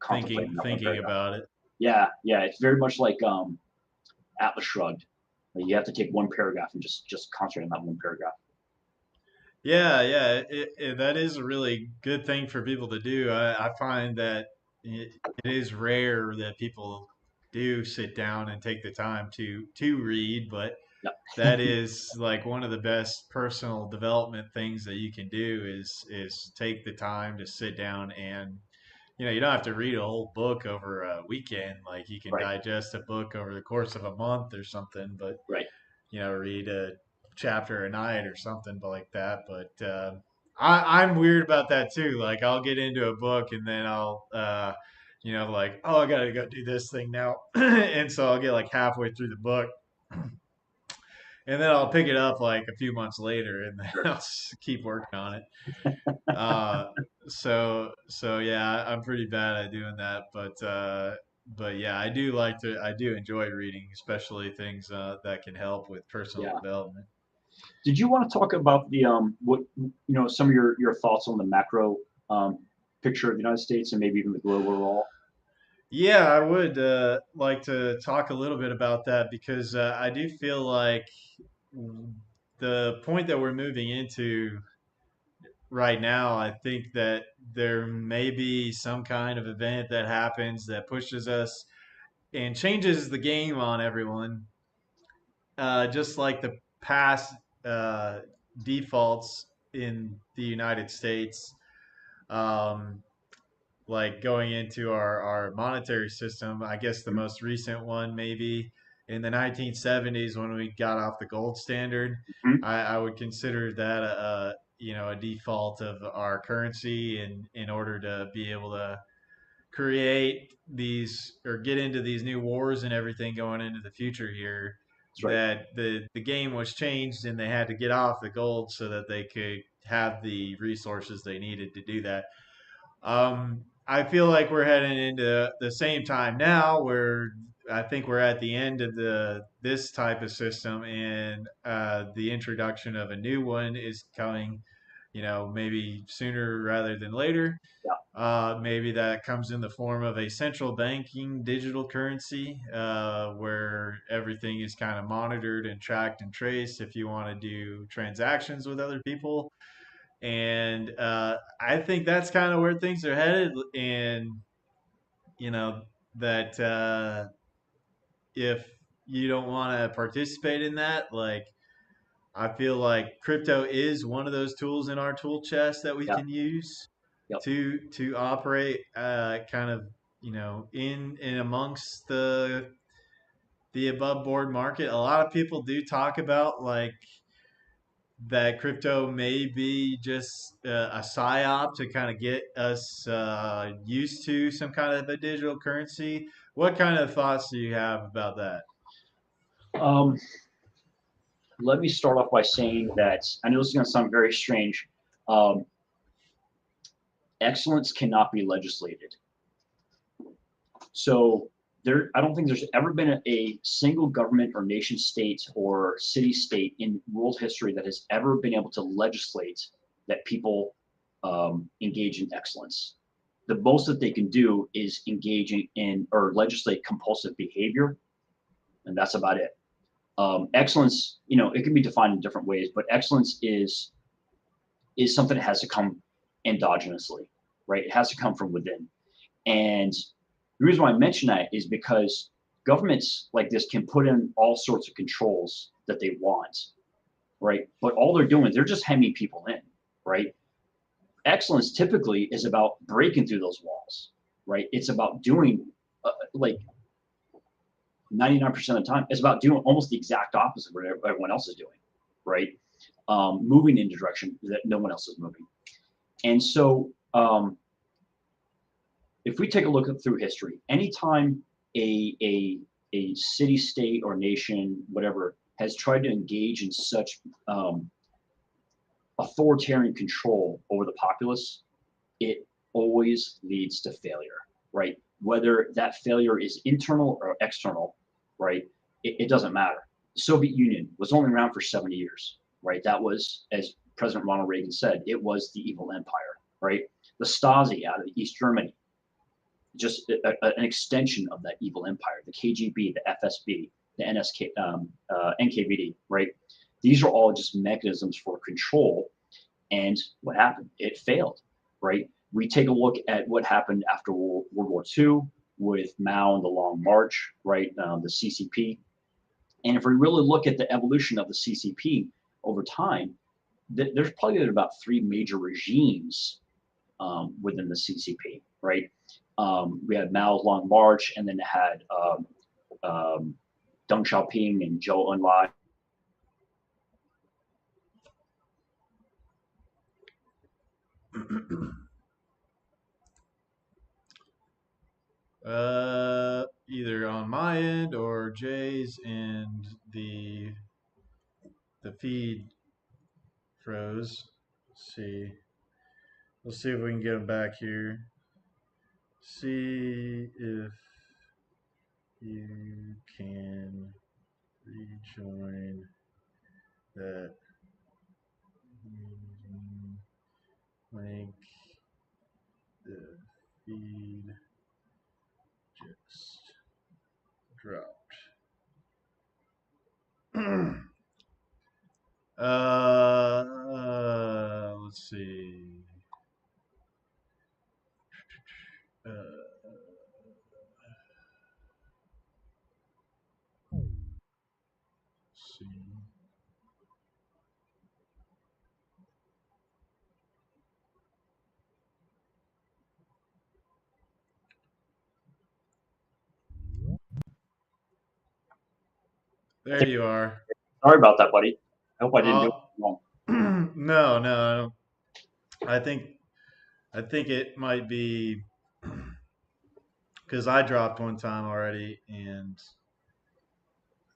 S1: Thinking
S2: contemplating that one
S1: thinking
S2: paragraph.
S1: about it.
S2: Yeah, yeah. It's very much like Atlas Shrugged. You have to take one paragraph and just concentrate on that one paragraph.
S1: Yeah, yeah, that is a really good thing for people to do. I find that it is rare that people do sit down and take the time to read, but
S2: Yep.
S1: that is like one of the best personal development things that you can do is take the time to sit down and you don't have to read a whole book over a weekend. Like you can
S2: Right.
S1: digest a book over the course of a month or something, but
S2: Right.
S1: read a chapter a night or something like that. But I'm weird about that too. Like I'll get into a book and then I'll, like, oh, I gotta go do this thing now, and so I'll get like halfway through the book, and then I'll pick it up like a few months later, and then
S2: Sure.
S1: I'll keep working on it. Uh, so yeah, I'm pretty bad at doing that, but yeah, I do enjoy reading, especially things that can help with personal
S2: Yeah.
S1: development.
S2: Did you want to talk about the what some of your thoughts on the macro um, picture of the United States and maybe even the globe overall?
S1: Yeah, I would like to talk a little bit about that because I do feel like the point that we're moving into right now, I think that there may be some kind of event that happens that pushes us and changes the game on everyone, just like the past uh, defaults in the United States. Um, like going into our monetary system. I guess the
S2: Mhm.
S1: most recent one maybe in the 1970s when we got off the gold standard.
S2: Mhm.
S1: I would consider that a default of our currency in order to be able to create these or get into these new wars and everything going into the future here.
S2: That's right.
S1: that the game was changed and they had to get off the gold so that they could have the resources they needed to do that. I feel like we're heading into the same time now where I think we're at the end of the this type of system, and the introduction of a new one is coming. Maybe sooner rather than later.
S2: Yeah.
S1: Maybe that comes in the form of a central banking digital currency, where everything is kind of monitored and tracked and traced if you want to do transactions with other people. And I think that's kind of where things are headed. And, you know, that if you don't want to participate in that, like, I feel like crypto is one of those tools in our tool chest that we
S2: Yeah.
S1: can use
S2: Yep.
S1: to operate kind of in amongst the above board market. A lot of people do talk about like that crypto may be just a psyop to kind of get us used to some kind of a digital currency. What kind of thoughts do you have about that?
S2: Um, Let me start off by saying that I know this is going to sound very strange. Um, Excellence cannot be legislated. So I don't think there's ever been a single government or nation state or city state in world history that has ever been able to legislate that people engage in excellence. The most that they can do is engaging in or legislate compulsive behavior, and that's about it. Excellence, it can be defined in different ways, but excellence is something that has to come endogenously, right? It has to come from within. And the reason why I mention that is because governments like this can put in all sorts of controls that they want, right? But all they're doing, they're just hemming people in, right? Excellence typically is about breaking through those walls, right? It's about doing like 99% of the time, it's about doing almost the exact opposite of what everyone else is doing, right? Moving in a direction that no one else is moving. And so if we take a look through history, anytime a city, state, or nation, whatever, has tried to engage in such authoritarian control over the populace, it always leads to failure, right? Whether that failure is internal or external, right? It doesn't matter. The Soviet Union was only around for 70 years, right? That was, as President Ronald Reagan said, it was the evil empire, right? The Stasi out of East Germany, just an extension of that evil empire. The KGB, the FSB, the NKVD, right? These are all just mechanisms for control. And what happened? It failed, right? We take a look at what happened after World War II with Mao and the Long March, right? The CCP. And if we really look at the evolution of the CCP over time, there's probably been about three major regimes within the CCP, right? We had Mao's Long March, and then it had Deng Xiaoping and Zhou Enlai.
S1: Either on my end or Jay's, and the feed froze. Let's see. Let's see if we can get him back here. See if you can rejoin that meeting link. The feed just dropped. Let's see. See.
S2: I
S1: There
S2: think,
S1: you are.
S2: sorry about that, buddy. I hope I didn't do it
S1: Uh,
S2: wrong.
S1: no, no. I think I think it might be because I dropped one time already, and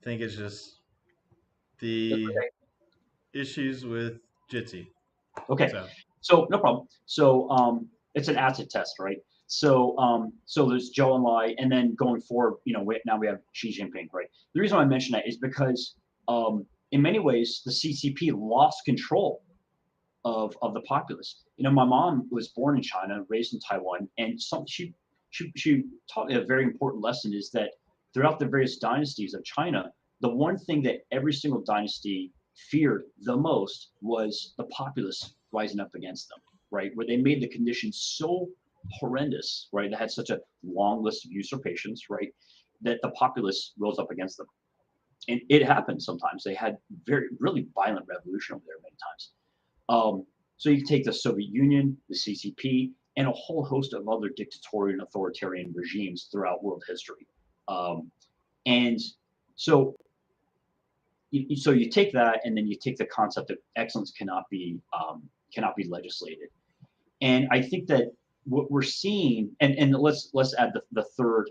S1: I think it's just the issues with Jitsi.
S2: Okay,
S1: So
S2: so no problem. So it's an acid test, right? So so there's Zhou Enlai, and then going forward, now we have Xi Jinping, right? The reason why I mention that is because in many ways the CCP lost control of the populace. My mom was born in China, raised in Taiwan, and she taught me a very important lesson is that throughout the various dynasties of China, the one thing that every single dynasty feared the most was the populace rising up against them, right? Where they made the conditions so horrendous, right? They had such a long list of usurpations, right? That the populace rose up against them. And it happened sometimes. They had really violent revolution over there many times. So you can take the Soviet Union, the CCP, and a whole host of other dictatorial and authoritarian regimes throughout world history. Um, and so you take that, and then you take the concept that excellence cannot be legislated. And I think that what we're seeing, and let's add the third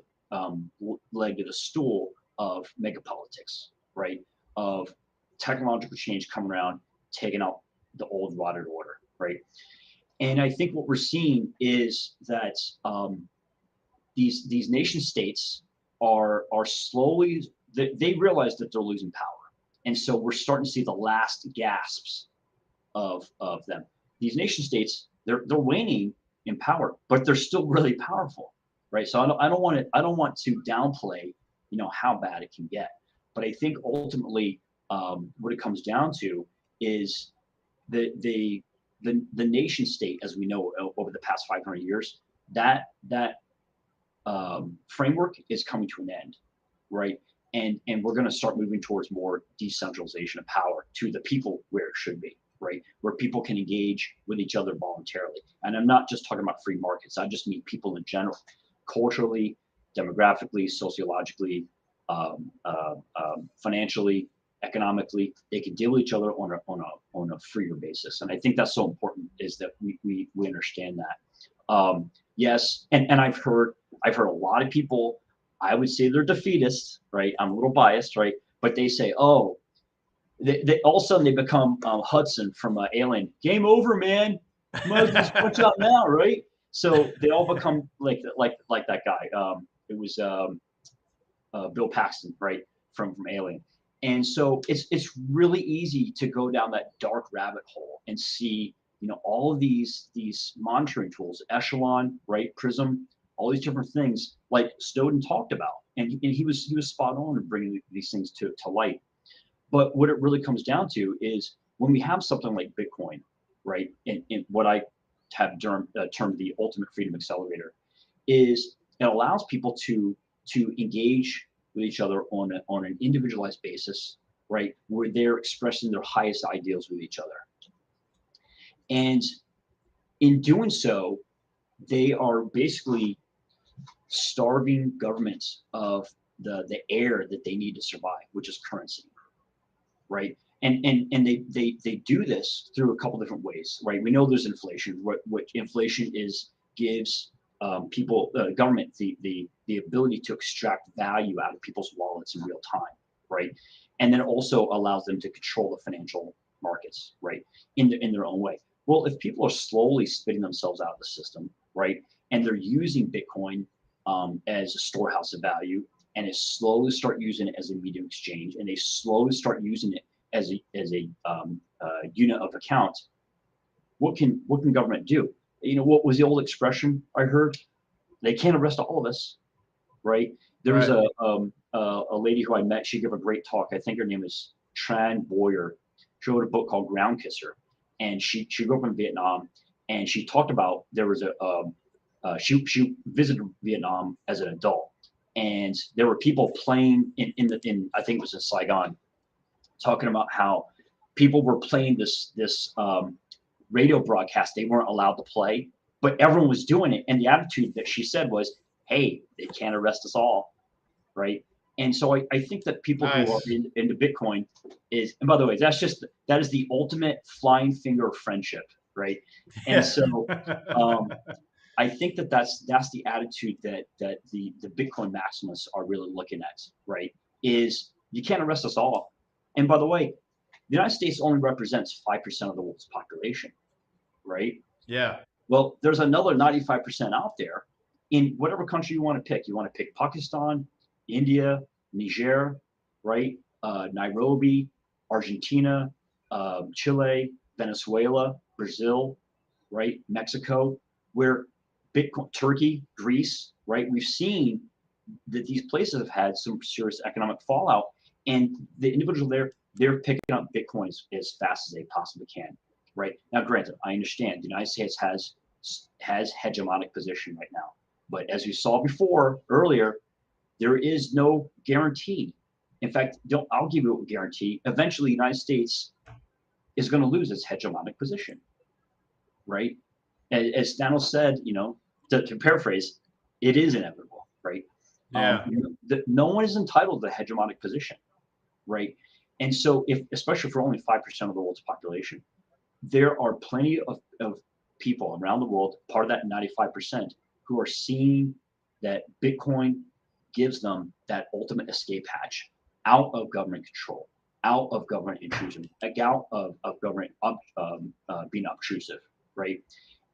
S2: leg to the stool of megapolitics, right? Of technological change coming around, taking out the old rotted order, right? And I think what we're seeing is that these nation states are slowly they realize that they're losing power, and so we're starting to see the last gasps of them. These nation states they're waning in power, but they're still really powerful, right? So I don't want to downplay how bad it can get, but I think ultimately what it comes down to is the nation state as we know over the past 500 years that framework is coming to an end, right? And we're going to start moving towards more decentralization of power to the people where it should be, right? Where people can engage with each other voluntarily. And I'm not just talking about free markets. I just mean people in general, culturally, demographically, sociologically, financially, economically. They can deal with each other on a freer basis. And I think that's so important is that we understand that. Yes, and I've heard a lot of people. I would say they're defeatists, right? I'm a little biased, right? But they say, oh, they all of a sudden they become Hudson from Alien. Game over, man. Might as well just punch out now, right? So they all become like that guy. It was Bill Paxton, right, from Alien. And so it's really easy to go down that dark rabbit hole and see all of these monitoring tools, Echelon, right, Prism, all these different things like Snowden talked about, and he was spot on in bringing these things to light. But what it really comes down to is when we have something like Bitcoin, right, and what I have termed the ultimate freedom accelerator, is it allows people to engage with each other on an individualized basis, right, where they're expressing their highest ideals with each other. And in doing so, they are basically starving governments of the air that they need to survive, which is currency, right? And they do this through a couple different ways, right? We know there's inflation. What inflation gives people, government, the ability to extract value out of people's wallets in real time, right? And then also allows them to control the financial markets, right, in their own way. Well, if people are slowly spitting themselves out of the system, right, and they're using Bitcoin as a storehouse of value, and they slowly start using it as a medium exchange, and they slowly start using it as a unit of account, what can government do? What was the old expression I heard? They can't arrest all of us, right? There was
S1: right.
S2: a lady who I met. She gave a great talk. I think her name is Tran Boyer. She wrote a book called Ground Kisser, and she grew up in Vietnam, and she talked about there was she visited Vietnam as an adult, and there were people playing in I think it was in Saigon, talking about how people were playing this radio broadcast they weren't allowed to play, but everyone was doing it, and the attitude that she said was, "Hey, they can't arrest us all," right? And so I think that people who are
S1: Nice.
S2: into Bitcoin and by the way, that is the ultimate flying finger of friendship, right? And
S1: Yeah.
S2: so I think that that's the attitude that the Bitcoin maximalists are really looking at, right? Is you can't arrest us all. And by the way, The United States only represents 5% of the world's population, right?
S1: Yeah.
S2: Well, there's another 95% out there in whatever country you want to pick. You want to pick Pakistan, India, Niger, right? Nairobi, Argentina, Chile, Venezuela, Brazil, right? Mexico, where Bitcoin, Turkey, Greece, right? We've seen that these places have had some serious economic fallout, and the individual there, they're picking up Bitcoins as fast as they possibly can, right? Now, granted, I understand the United States has hegemonic position right now, but as we saw before earlier, there is no guarantee. In fact, I'll give you a guarantee. Eventually, the United States is going to lose its hegemonic position, right? As Thanos said, to paraphrase, it is inevitable, right?
S1: Yeah.
S2: No one is entitled to the hegemonic position, right? And so, especially for only 5% of the world's population, there are plenty of people around the world, part of that 95%, who are seeing that Bitcoin gives them that ultimate escape hatch out of government control, out of government intrusion, like out of government being obtrusive, right?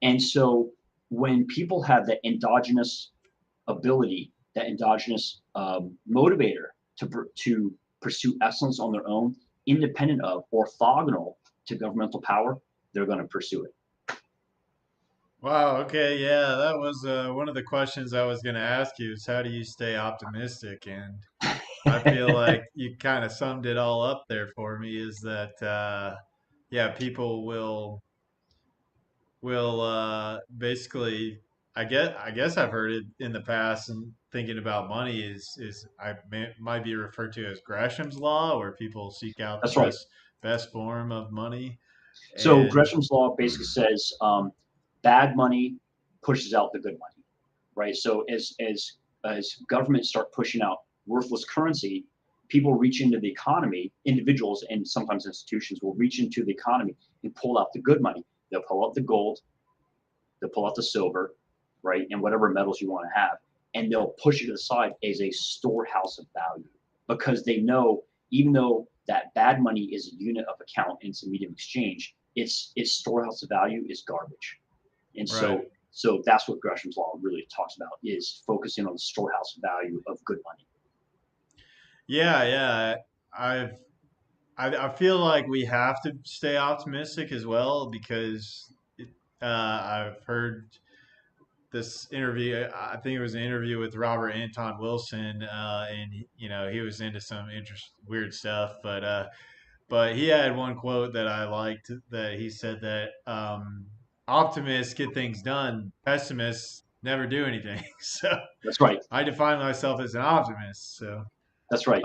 S2: And so when people have that endogenous ability, that endogenous motivator to pursue excellence on their own, independent of, orthogonal to governmental power, they're going to pursue it.
S1: Wow. Okay. Yeah, that was one of the questions I was going to ask you is how do you stay optimistic? And I feel like you kind of summed it all up there for me. Is that yeah, people will basically. I guess I've heard it in the past, and thinking about money might be referred to as Gresham's law, where people seek out the
S2: That's right.
S1: best form of money.
S2: So
S1: And
S2: Gresham's law basically says bad money pushes out the good money, right? So as governments start pushing out worthless currency, people reach into the economy, individuals and sometimes institutions will reach into the economy and pull out the good money. They'll pull out the gold, they'll pull out the silver, right, and whatever metals you want to have, and they'll push it aside as a storehouse of value because they know even though that bad money is a unit of account and it's a medium of exchange, its storehouse of value is garbage. And
S1: right.
S2: so that's what Gresham's law really talks about is focusing on the storehouse value of good money.
S1: Yeah, yeah. I've I feel like we have to stay optimistic as well because I've heard this interview. I think it was an interview with Robert Anton Wilson, and he was into some weird stuff. But he had one quote that I liked that he said that optimists get things done, pessimists never do anything. So
S2: That's right.
S1: I define myself as an optimist. So
S2: That's right.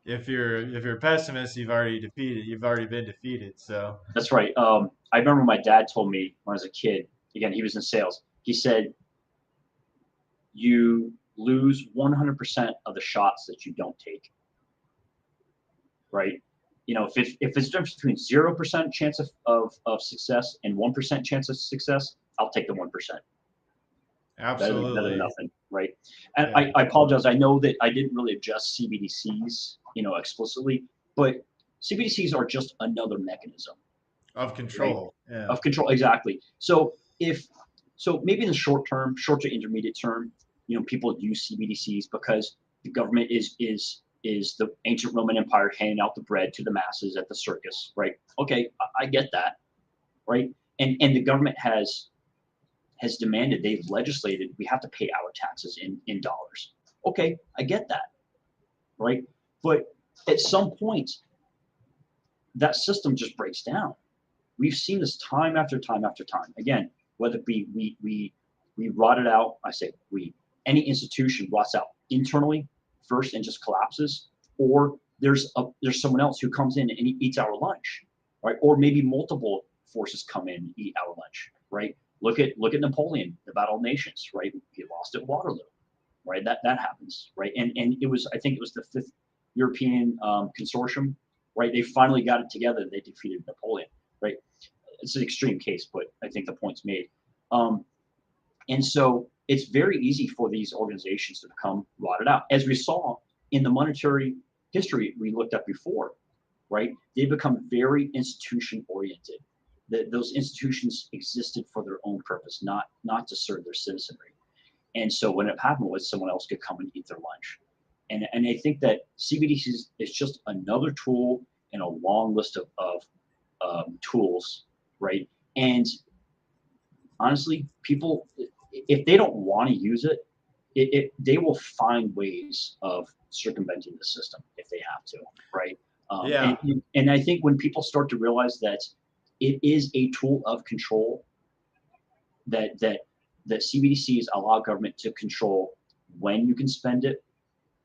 S1: if you're a pessimist, you've already been defeated. So
S2: That's right. I remember my dad told me when I was a kid. Again, he was in sales. He said, "You lose 100% of the shots that you don't take." Right? If it's a difference between 0% chance of success and 1% chance of success, I'll take the 1%. Better than
S1: absolutely,
S2: nothing, right? And
S1: yeah,
S2: I apologize. I know that I didn't really adjust CBDCs, explicitly, but CBDCs are just another mechanism,
S1: of
S2: right?
S1: control, yeah,
S2: Of control, exactly. So maybe in the short to intermediate term, people use CBDCs because the government is the ancient Roman Empire handing out the bread to the masses at the circus, right? Okay, I get that, right? And the government has demanded, they've legislated, we have to pay our taxes in dollars. Okay, I get that, right? But at some point, that system just breaks down. We've seen this time after time after time. Again, whether it be we rot it out, I say any institution rots out internally first and just collapses, or there's someone else who comes in and eats our lunch, right? Or maybe multiple forces come in and eat our lunch, right? Look at Napoleon, the Battle of Nations, right? He lost at Waterloo, right? That happens, right? And I think it was the fifth European consortium, right? They finally got it together. They defeated Napoleon, right? It's an extreme case, but I think the point's made. And so it's very easy for these organizations to become rotted out, as we saw in the monetary history we looked at before, right? They become very institution oriented. Those institutions existed for their own purpose, not to serve their citizenry. And so when it happened was someone else could come and eat their lunch. And I think that CBDCs is just another tool in a long list of tools, right? And honestly, people, if they don't want to use it, they will find ways of circumventing the system if they have to, right? Um, and
S1: Yeah.
S2: and I think when people start to realize that it is a tool of control, that CBDCs allow government to control when you can spend it,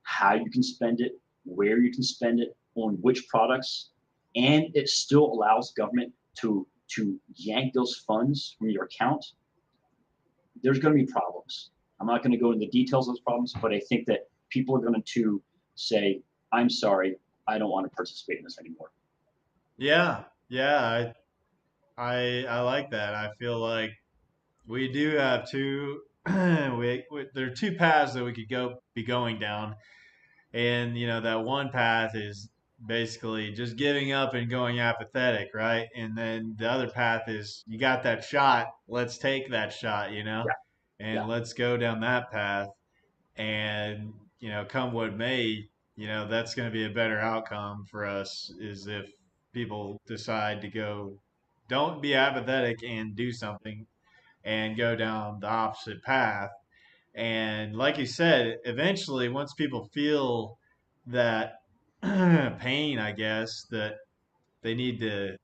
S2: how you can spend it, where you can spend it, on which products, and it still allows government to yank those funds from your account. There's going to be problems. I'm not going to go into the details of those problems, but I think that people are going to say, "I'm sorry, I don't want to participate in this anymore."
S1: Yeah. Yeah. I like that. I feel like we do have two. There are two paths that we could be going down, and that one path is basically just giving up and going apathetic, right? And then the other path is you got that shot, let's take that shot,
S2: Yeah,
S1: and
S2: yeah,
S1: let's go down that path. And come what may, that's going to be a better outcome for us is if people decide to go, don't be apathetic and do something and go down the opposite path. And like you said, eventually, once people feel that pain, I guess, that they need to,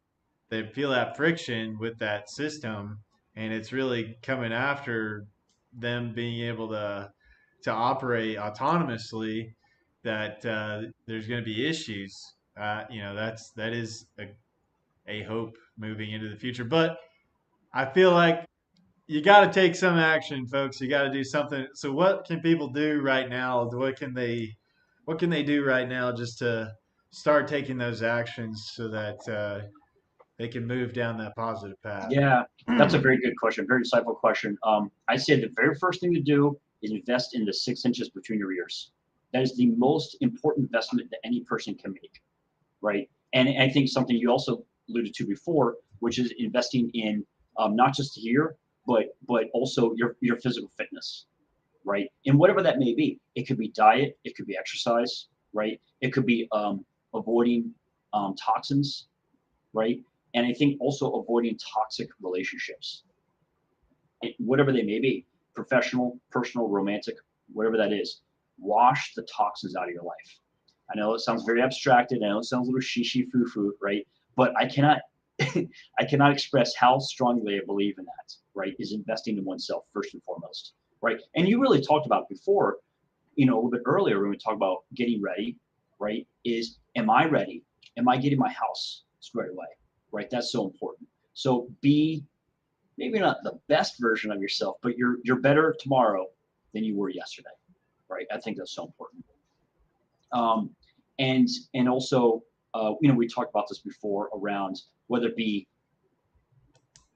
S1: they feel that friction with that system, and it's really coming after them being able to operate autonomously, that there's going to be issues. That is a hope moving into the future. But I feel like you got to take some action, folks. You got to do something. So, what can people do right now? What can they do right now just to start taking those actions so that they can move down that positive path?
S2: yeah. That's a very good question, very insightful question. I say the very first thing to do is invest in the 6 inches between your ears. That is the most important investment that any person can make, right? And I think something you also alluded to before, which is investing in not just here, but also your physical fitness, right? And whatever that may be, it could be diet, it could be exercise, right? It could be avoiding toxins, right? And I think also avoiding toxic relationships, whatever they may be, professional, personal, romantic, whatever that is. Wash the toxins out of your life. I know it sounds very abstracted. I know it sounds a little shishi foo foo, right? But I cannot, I cannot express how strongly I believe in that. Right? Is investing in oneself first and foremost, right? And you really talked about before, a little bit earlier when we talked about getting ready, right? Is am I ready? Am I getting my house squared away? Right? That's so important. So be maybe not the best version of yourself, but you're better tomorrow than you were yesterday, right? I think that's so important. Um, and also, we talked about this before around whether it be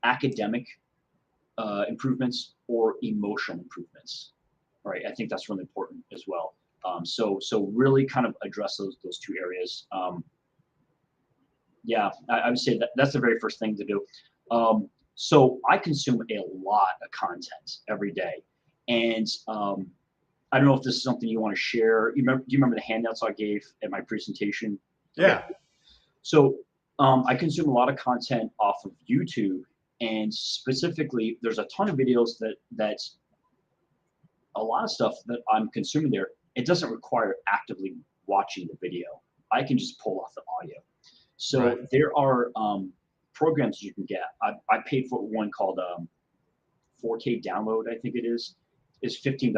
S2: academic improvements or emotional improvements, right? I think that's really important as well. So really kind of address those two areas. Yeah, I would say that's the very first thing to do. So I consume a lot of content every day, and I don't know if this is something you want to share. Do you remember the handouts I gave at my presentation? Okay,
S1: Yeah,
S2: so I consume a lot of content off of YouTube, and specifically, there's a ton of videos that a lot of stuff that I'm consuming there. It doesn't require actively watching the video. I can just pull off the audio.
S1: right.
S2: So there are programs you can get. I paid for one called 4K download, I think it is $15,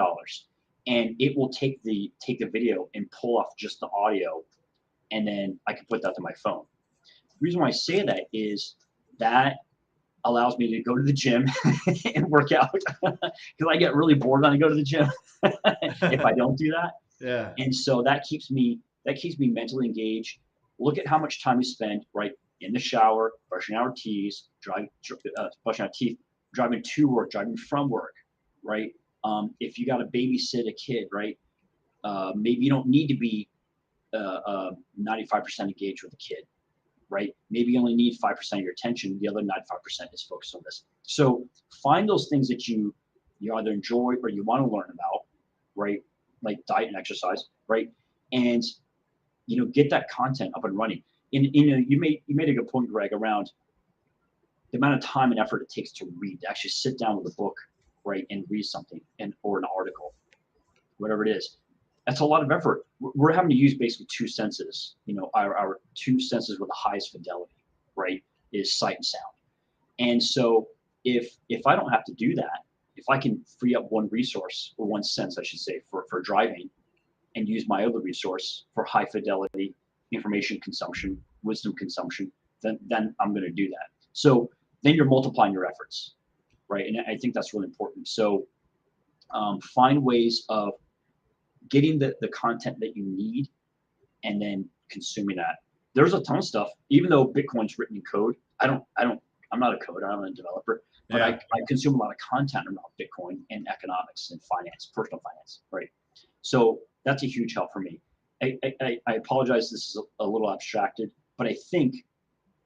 S2: and it will take the video and pull off just the audio, and then I can put that to my phone. The reason why I say that is that allows me to go to the gym and work out because I get really bored when I go to the gym if I don't do that.
S1: Yeah,
S2: And so that keeps me mentally engaged. Look at how much time we spend right in the shower, brushing our teeth, brushing our teeth, driving to work, driving from work, right? If you got to babysit a kid, right? Maybe you don't need to be 95% engaged with a kid. right? Maybe you only need 5% of your attention. The other 95% is focused on this. So find those things that you either enjoy or you want to learn about, right? Like diet and exercise, right? And get that content up and running. And you made a good point, Greg, around the amount of time and effort it takes to read, to actually sit down with a book, right, and read something or an article, whatever it is. That's a lot of effort. We're having to use basically two senses. Our two senses with the highest fidelity, right, is sight and sound. And so if I don't have to do that, if I can free up one resource or one sense, I should say, for driving, and use my other resource for high fidelity information consumption, wisdom consumption, then I'm going to do that. So then you're multiplying your efforts, right? And I think that's really important. So find ways of getting the content that you need and then consuming that. There's a ton of stuff. Even though Bitcoin's written in code, I'm not a coder, I'm a developer, but I
S1: Yeah.
S2: consume a lot of content around Bitcoin and economics and finance, personal finance, right? So that's a huge help for me. I apologize, this is a little abstracted, but I think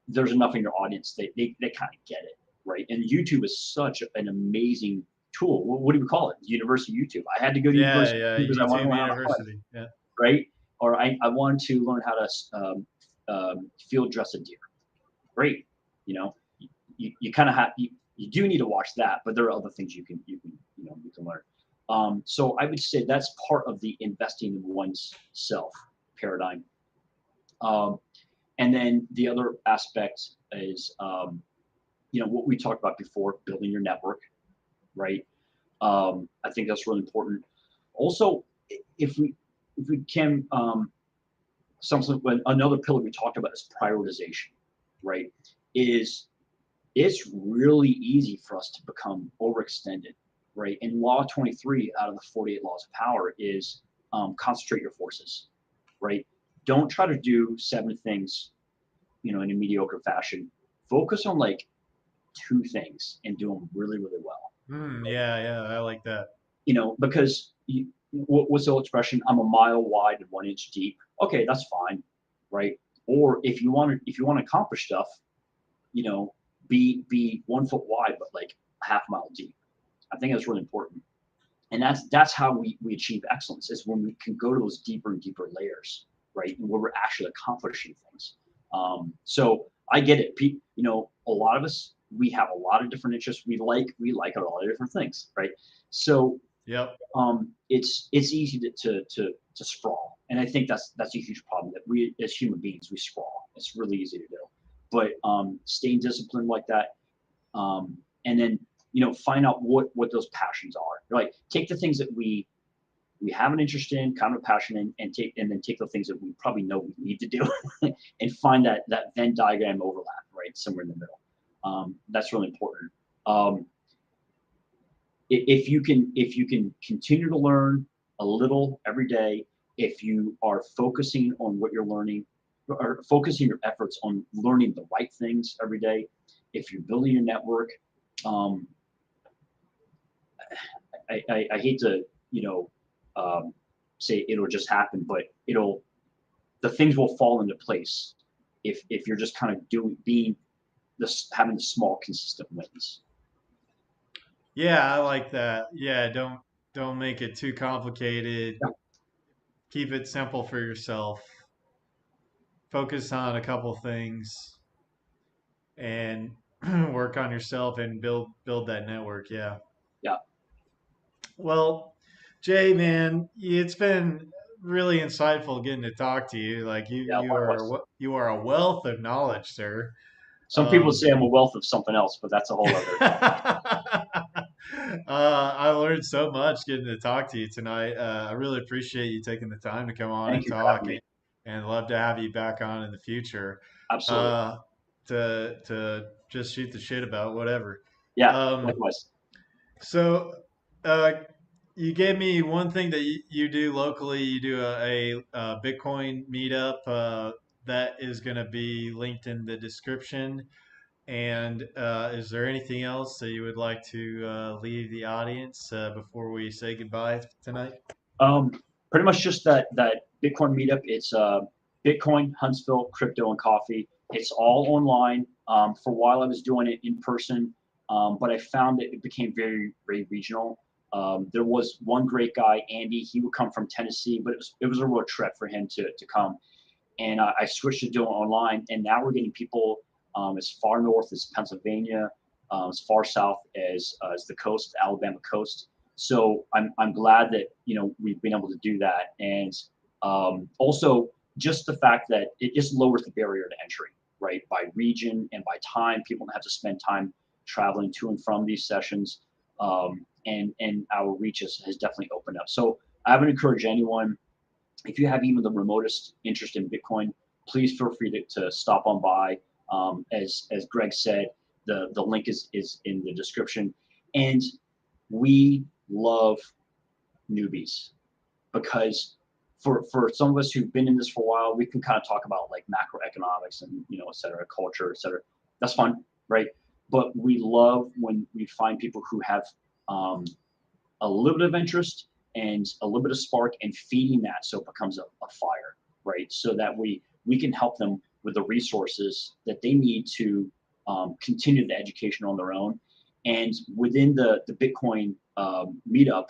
S2: there's enough in your audience. They kind of get it, right? And YouTube is such an amazing tool. What do we call it? University YouTube. I had to go to
S1: Yeah.
S2: university
S1: Yeah.
S2: because I want to
S1: YouTube
S2: learn how to hunt,
S1: University. Yeah.
S2: right? Or I wanted to learn how to field dress a deer. Great, you know, you kind of have you do need to watch that, but there are other things you can learn. So I would say that's part of the investing in one's self paradigm. Um, and then the other aspect is, what we talked about before, building your network, right? I think that's really important. Also, if we can, something when another pillar we talked about is prioritization, right? Is it's really easy for us to become overextended, right? And law 23 out of the 48 laws of power is concentrate your forces, right? Don't try to do 7 things, in a mediocre fashion. Focus on like 2 things and do them really, really well.
S1: Yeah. Yeah. I like that.
S2: Because what's the old expression? I'm a mile wide and 1 inch deep. Okay, that's fine, right? Or if you want to accomplish stuff, be 1 foot wide but like a half mile deep. I think that's really important, and that's how we achieve excellence is when we can go to those deeper and deeper layers, right? And where we're actually accomplishing things. So I get it. A lot of us we have a lot of different interests. We like a lot of different things, right? So
S1: Yep.
S2: it's easy to sprawl, and I think that's a huge problem that we as human beings we sprawl. It's really easy to do, but staying disciplined like that, and then find out what those passions are. Like take the things that we have an interest in, kind of a passion in, and then take the things that we probably know we need to do, and find that Venn diagram overlap right somewhere in the middle. That's really important. Um, if you can continue to learn a little every day, if you are focusing on what you're learning or focusing your efforts on learning the right things every day, if you're building your network, um, I hate to say it'll just happen, but the things will fall into place if you're just kind of being this having the small consistent wins.
S1: Yeah. I like that. Yeah. Don't make it too complicated.
S2: Yeah,
S1: Keep it simple for yourself. Focus on a couple things and work on yourself and build that network. Yeah.
S2: yeah,
S1: Well, Jay, man, it's been really insightful getting to talk to you. Like you,
S2: yeah. Likewise.
S1: you are a wealth of knowledge, sir.
S2: Some people
S1: Um,
S2: say I'm a wealth of something else, but that's a whole other topic.
S1: I learned so much getting to talk to you tonight. I really appreciate you taking the time to come on
S2: Thank
S1: and
S2: you for
S1: talk,
S2: having me.
S1: and love to have you back on in the future.
S2: Absolutely.
S1: Uh, to just shoot the shit about whatever.
S2: Yeah,
S1: Um,
S2: likewise.
S1: so, uh, you gave me one thing that you do locally. You do a Bitcoin meetup that is going to be linked in the description. And is there anything else that you would like to leave the audience before we say goodbye tonight?
S2: Um, Pretty much just that Bitcoin meetup. It's Bitcoin, Huntsville, crypto, and coffee. It's all online. For a while, I was doing it in person, but I found that it became very, very regional. There was one great guy, Andy. He would come from Tennessee, but it was a real trek for him to come. And I switched to doing online, and now we're getting people as far north as Pennsylvania, as far south as the coast, Alabama coast. So I'm glad that we've been able to do that, and also just the fact that it just lowers the barrier to entry, right? By region and by time, people don't have to spend time traveling to and from these sessions, and our reach has definitely opened up. So I would encourage anyone, if you have even the remotest interest in Bitcoin, please feel free to stop on by. As Greg said, the link is in the description. And we love newbies because for some of us who've been in this for a while, we can kind of talk about like macroeconomics and et cetera, culture, et cetera. That's fun, right? But we love when we find people who have a little bit of interest and a little bit of spark, and feeding that so it becomes a fire, right? So that we can help them with the resources that they need to continue the education on their own. And within the Bitcoin meetup,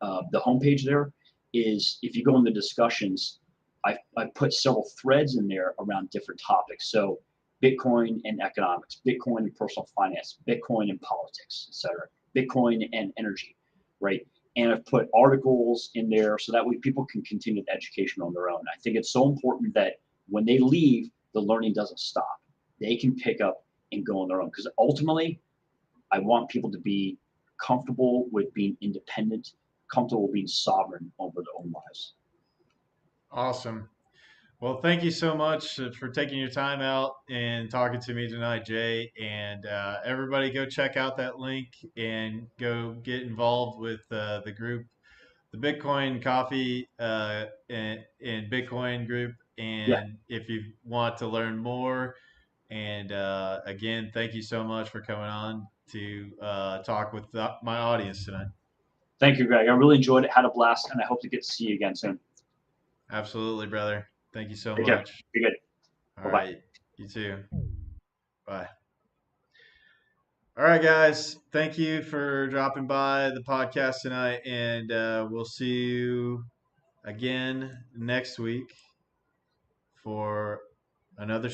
S2: the homepage there is, if you go in the discussions, I put several threads in there around different topics. So Bitcoin and economics, Bitcoin and personal finance, Bitcoin and politics, etc., Bitcoin and energy, right? And I've put articles in there so that way people can continue the education on their own. I think it's so important that when they leave, the learning doesn't stop. They can pick up and go on their own, because ultimately, I want people to be comfortable with being independent, comfortable being sovereign over their own lives.
S1: Awesome. Well, thank you so much for taking your time out and talking to me tonight, Jay. And everybody, go check out that link and go get involved with the group, the Bitcoin Coffee and Bitcoin group.
S2: Yeah,
S1: And if you want to learn more, and again, thank you so much for coming on to talk with my audience tonight.
S2: thank you, Greg. I really enjoyed it, had a blast, and I hope to get to see you again soon.
S1: Absolutely, brother. Thank you so
S2: Take care.
S1: much.
S2: Be good.
S1: All
S2: Bye bye.
S1: right. You too. Bye. All right, guys. Thank you for dropping by the podcast tonight, and we'll see you again next week for another